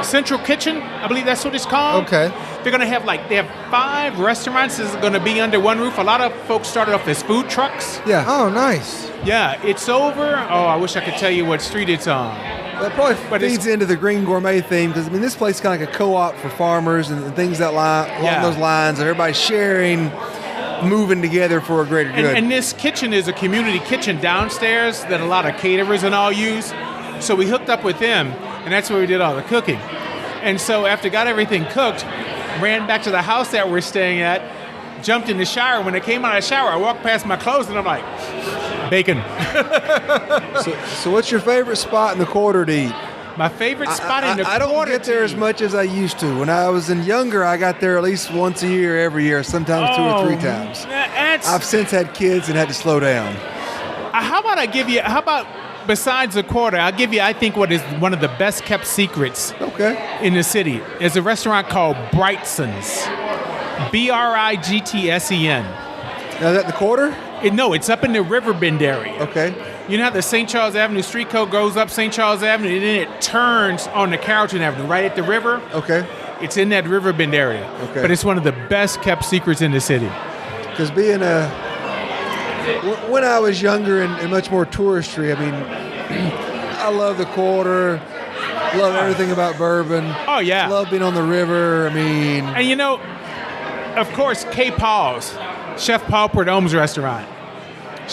Central Kitchen, I believe that's what it's called. Okay. They're gonna have they have 5 restaurants that's gonna be under one roof. A lot of folks started off as food trucks. yeah, Oh, nice. Yeah, it's over. Oh, I wish I could tell you what street it's on. that probably But it's- feeds into the green gourmet theme because this place is kind of like a co-op for farmers and things that along those lines. And everybody's sharing, moving together for a greater good. And this kitchen is a community kitchen downstairs that a lot of caterers and all use. So we hooked up with them, and that's where we did all the cooking. And so after got everything cooked, ran back to the house that we're staying at, jumped in the shower. When I came out of the shower, I walked past my clothes, and I'm like, bacon. So what's your favorite spot in the Quarter to eat? My favorite spot in the I don't quarter get there to as eat. much as I used to. When I was younger, I got there at least once a year, every year, sometimes 2 or 3 times. That's, I've since had kids and had to slow down. how about besides the quarter, I'll give you, I think, what is one of the best kept secrets Okay. in the city. There's a restaurant called Brightson's. Brigtsen. Now, is that the Quarter? No, it's up in the Riverbend area. Okay. You know how the St. Charles Avenue street code goes up St. Charles Avenue and then it turns on the Carrollton Avenue, right at the river? Okay. It's in that Riverbend area. Okay. But it's one of the best kept secrets in the city. Because when I was younger and much more touristy, I mean, I love the Quarter, love everything about Bourbon. Oh, yeah. Love being on the river. I mean, And you know, of course, K. Paul's, Chef Paul Perdome's restaurant.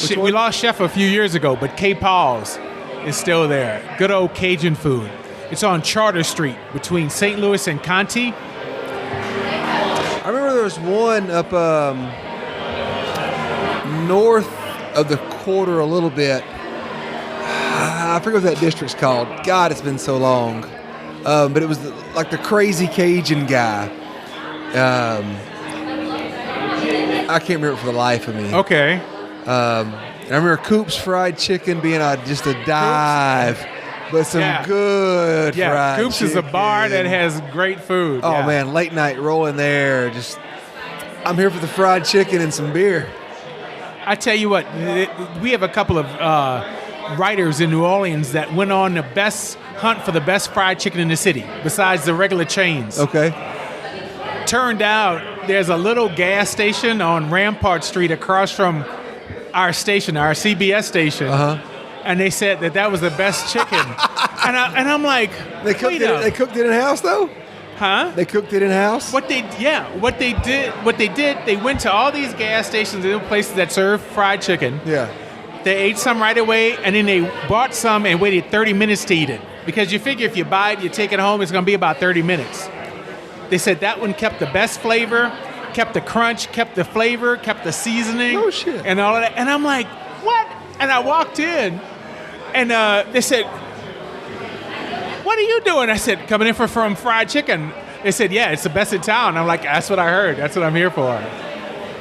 We one? lost Chef a few years ago, but K. Paul's is still there. Good old Cajun food. It's on Charter Street between St. Louis and Conti. I remember there was one up north of the Quarter a little bit. I forget what that district's called. God, it's been so long. But it was like the crazy Cajun guy. I can't remember it for the life of me. Okay. And I remember Coop's Fried Chicken being just a dive, but some Yeah. good Yeah, fried Coops is a bar that chicken. has great food. Oh yeah. man, late night rolling there. I'm here for the fried chicken and some beer. I tell you what, we have a couple of writers in New Orleans that went on the best hunt for the best fried chicken in the city, besides the regular chains. Okay. Turned out there's a little gas station on Rampart Street across from our station, our CBS station, and they said that was the best chicken. and I'm like, They cooked it in house though. huh? They cooked it in house. What they did, they went to all these gas stations and places that serve fried chicken. Yeah. They ate some right away, and then they bought some and waited 30 minutes to eat it. Because you figure if you buy it, you take it home, it's going to be about 30 minutes. They said that one kept the best flavor, kept the crunch, kept the flavor, kept the seasoning. Oh, shit. And all of that. And I'm like, what? And I walked in, and they said, what are you doing? I said, coming in from fried chicken. They said, yeah, it's the best in town. I'm like, that's what I heard. That's what I'm here for.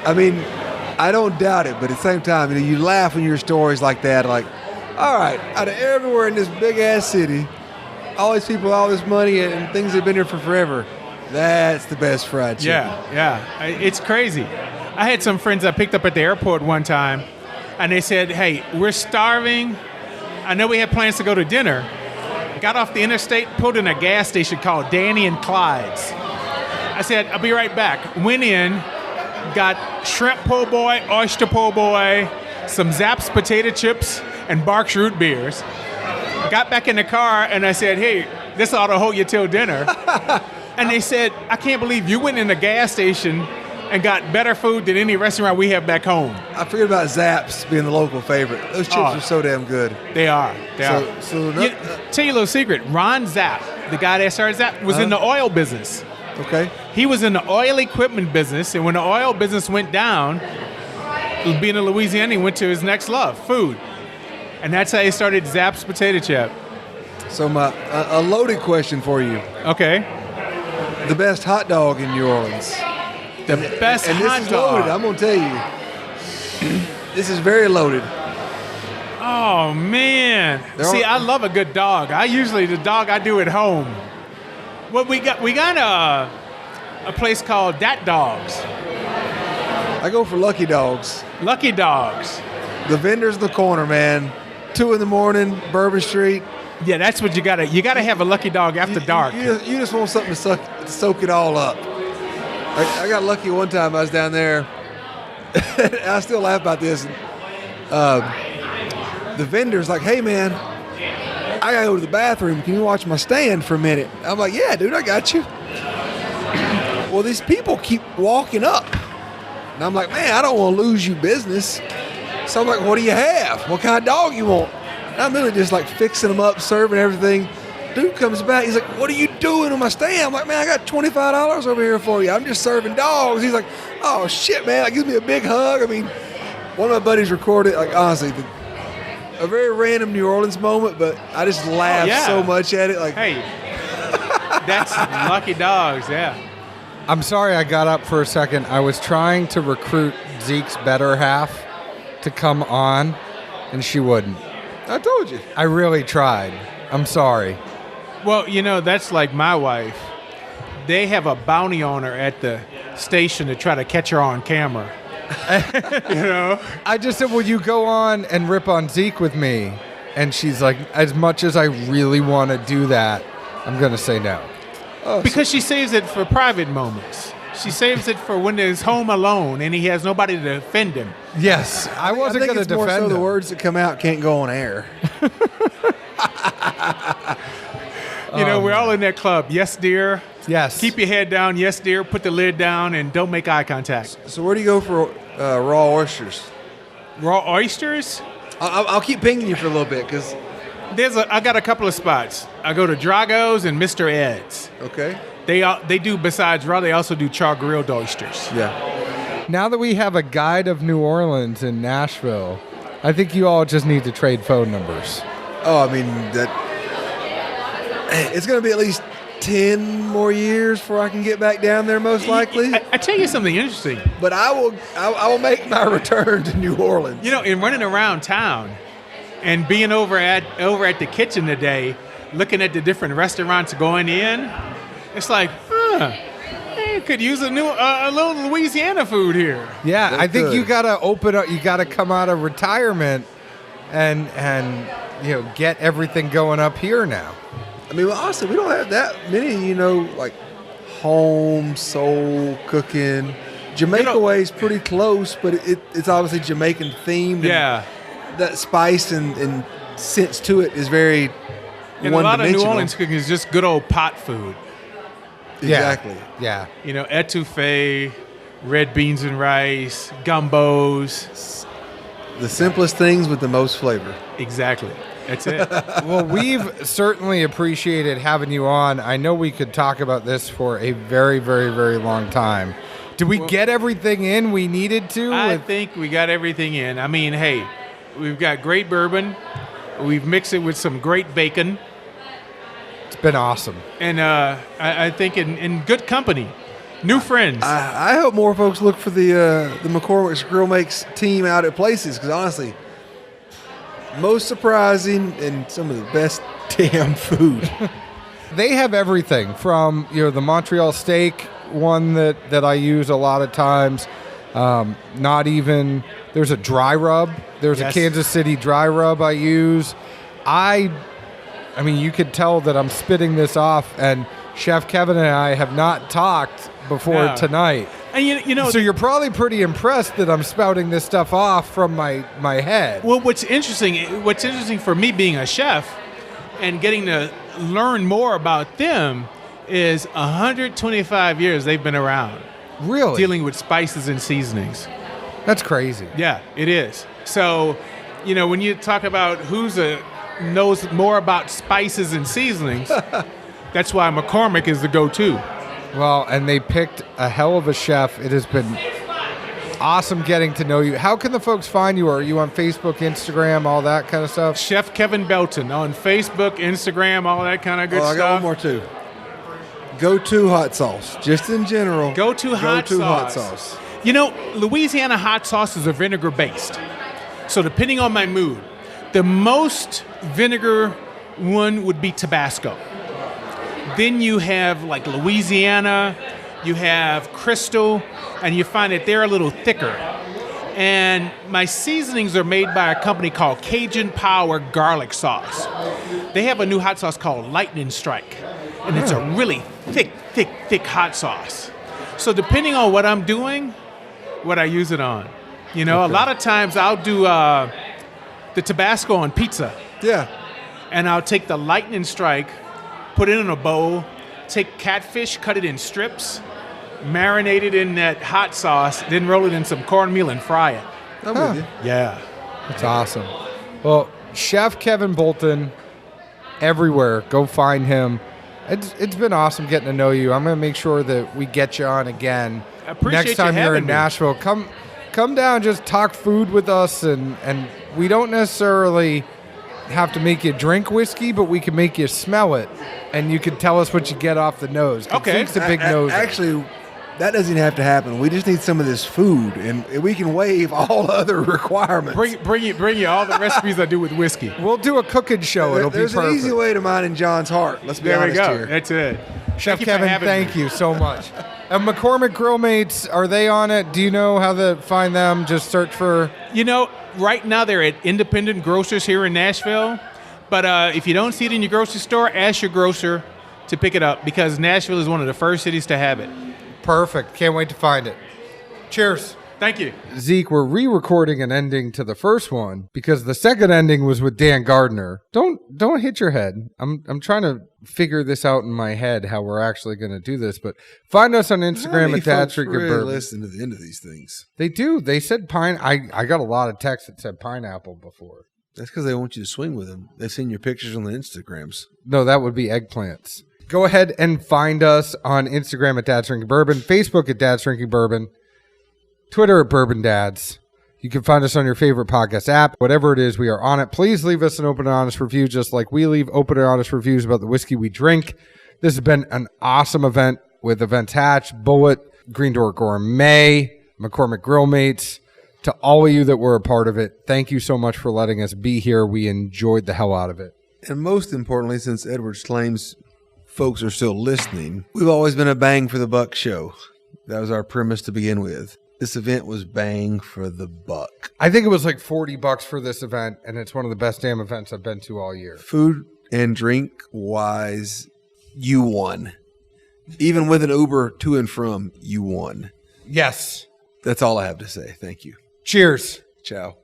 I mean, I don't doubt it, but at the same time, you laugh when you hear stories like that. Like, all right, out of everywhere in this big ass city, all these people, all this money, and things that have been here for forever. That's the best fried chicken. Yeah. It's crazy. I had some friends I picked up at the airport one time, and they said, hey, we're starving. I know we had plans to go to dinner. Got off the interstate, pulled in a gas station called Danny and Clyde's. I said, I'll be right back. Went in, got shrimp po' boy, oyster po' boy, some Zapp's potato chips, and Barks root beers. Got back in the car, and I said, hey, this ought to hold you till dinner. And they said, I can't believe you went in a gas station and got better food than any restaurant we have back home. I forget about Zapp's being the local favorite. Those chips are so damn good. They are. Tell you a little secret. Ron Zapp, the guy that started Zapp, was in the oil business. Okay. He was in the oil equipment business, and when the oil business went down, being in Louisiana, he went to his next love, food. And that's how he started Zapp's potato chip. So a loaded question for you. Okay. The best hot dog in New Orleans. The best and hot this is dog. loaded. I'm going to tell you. This is very loaded. Oh, man. See, I love a good dog. The dog I do at home. Well, we got a place called Dat Dogs. I go for Lucky Dogs. Lucky Dogs. The vendors in the corner, man. 2 a.m, Bourbon Street. Yeah, that's what you gotta have a Lucky Dog after dark. You just want something to soak it all up. I got lucky one time. I was down there. I still laugh about this. The vendor's like, hey, man, I gotta go to the bathroom. Can you watch my stand for a minute? I'm like, yeah, dude, I got you. Well, these people keep walking up. And I'm like, man, I don't want to lose you business. So I'm like, what do you have? What kind of dog you want? And I'm really just like fixing them up, serving everything. Dude comes back. He's like, what are you doing on my stand? I'm like, man, I got $25 over here for you. I'm just serving dogs. He's like, oh, shit, man. Like, gives me a big hug. I mean, one of my buddies recorded, like, honestly, a very random New Orleans moment, but I just laughed so much at it. Like, hey, that's Lucky Dogs, yeah. I'm sorry I got up for a second. I was trying to recruit Zeke's better half to come on, and she wouldn't. I told you. I really tried. I'm sorry. Well, that's like my wife. They have a bounty on her at the station to try to catch her on camera. I just said, will you go on and rip on Zeke with me? And she's like, as much as I really want to do that, I'm going to say no. Because she saves it for private moments. She saves it for when he's home alone and he has nobody to defend him. Yes, I wasn't going to defend more so him. The words that come out can't go on air. We're all in that club. Yes, dear. Yes. Keep your head down. Yes, dear. Put the lid down and don't make eye contact. So where do you go for raw oysters? Raw oysters? I'll keep pinging you for a little bit because I got a couple of spots. I go to Drago's and Mr. Ed's. Okay. They do, besides raw, they also do char grilled oysters. Yeah. Now that we have a guide of New Orleans in Nashville, I think you all just need to trade phone numbers. Oh, I mean, it's going to be at least 10 more years before I can get back down there, most likely. I tell you something interesting. But I will make my return to New Orleans. In running around town and being over at the kitchen today, looking at the different restaurants going in, it's like, you could use a little Louisiana food here. Yeah, I think you got to open up. You got to come out of retirement and get everything going up here now. I mean, honestly, we don't have that many, like home soul cooking. Jamaica way is pretty close, but it's obviously Jamaican themed. Yeah. And that spice and sense to it is very And a lot of one-dimensional. New Orleans cooking is just good old pot food. Exactly. Yeah. You know, etouffee, red beans and rice, gumbos. The simplest things with the most flavor. Exactly. That's it. Well, we've certainly appreciated having you on. I know we could talk about this for a very, very, very long time. Did we get everything in we needed to? I think we got everything in. I mean, hey, we've got great bourbon. We've mixed it with some great bacon. It's been awesome. And I think in good company. New friends. I hope more folks look for the McCormick's Grill Makes team out at places, because honestly, most surprising and some of the best damn food. They have everything from, the Montreal steak one that I use a lot of times. There's a dry rub. There's Yes. a Kansas City dry rub I use. I mean, you could tell that I'm spitting this off, and Chef Kevin and I have not talked before No. tonight. and you know, So you're probably pretty impressed that I'm spouting this stuff off from my head. well, what's interesting for me being a chef and getting to learn more about them is 125 years they've been around Really? dealing with spices and seasonings. That's crazy. Yeah, it is. So, when you talk about knows more about spices and seasonings, that's why McCormick is the go-to. Well, and they picked a hell of a chef. It has been awesome getting to know you. How can the folks find you? Are you on Facebook, Instagram, all that kind of stuff? Chef Kevin Belton on Facebook, Instagram, all that kind of good I got stuff. one more too. Go-to hot sauce, just in general. Go-to hot sauce. Louisiana hot sauce is a vinegar based. So depending on my mood, the most vinegar one would be Tabasco. Then you have like Louisiana, you have Crystal, and you find that they're a little thicker. And my seasonings are made by a company called Cajun Power Garlic Sauce. They have a new hot sauce called Lightning Strike, and it's a really thick hot sauce. So depending on what I'm doing, what I use it on. A lot of times I'll do the Tabasco on pizza, Yeah. and I'll take the Lightning Strike, put it in a bowl, take catfish, cut it in strips, marinate it in that hot sauce, then roll it in some cornmeal and fry it. I'm with you. Yeah. That's awesome. Well, Chef Kevin Bolton, everywhere. Go find him. It's been awesome getting to know you. I'm going to make sure that we get you on again. I appreciate next time you you're having in me. Nashville. Come down, just talk food with us, and we don't necessarily have to make you drink whiskey, but we can make you smell it, and you can tell us what you get off the nose. 'Cause Okay. Zeke's a big nose. Actually, that doesn't even have to happen. We just need some of this food, and we can waive all other requirements. Bring you all the recipes I do with whiskey. We'll do a cooking show. It'll be There's perfect. an easy way to mine in John's heart. Let's be There we honest go. here. That's it. Chef Thank you for Kevin, having thank me. you so much. And McCormick Grill Mates, are they on it? Do you know how to find them? Just search for... Right now they're at independent grocers here in Nashville. But if you don't see it in your grocery store, ask your grocer to pick it up, because Nashville is one of the first cities to have it. Perfect. Can't wait to find it. Cheers. Thank you. Zeke, we're re-recording an ending to the first one because the second ending was with Dan Gardner. Don't hit your head. I'm trying to figure this out in my head how we're actually going to do this. But find us on Instagram at Dad's Drinking really Bourbon. listen to the end of these things. They do. They said pine. I got a lot of texts that said pineapple before. That's because they want you to swing with them. They've seen your pictures on the Instagrams. No, that would be eggplants. Go ahead and find us on Instagram at Dad's Drinking Bourbon, Facebook at Dad's Drinking Bourbon, Twitter at Bourbon Dads. You can find us on your favorite podcast app. Whatever it is, we are on it. Please leave us an open and honest review, just like we leave open and honest reviews about the whiskey we drink. This has been an awesome event with Events Hatch, Bullet, Green Door Gourmet, McCormick Grill Mates. To all of you that were a part of it, thank you so much for letting us be here. We enjoyed the hell out of it. And most importantly, since Edwards claims folks are still listening, we've always been a bang for the buck show. That was our premise to begin with. This event was bang for the buck. I think it was like $40 for this event, and it's one of the best damn events I've been to all year. Food and drink wise, you won. Even with an Uber to and from, you won. Yes. That's all I have to say. Thank you. Cheers. Ciao.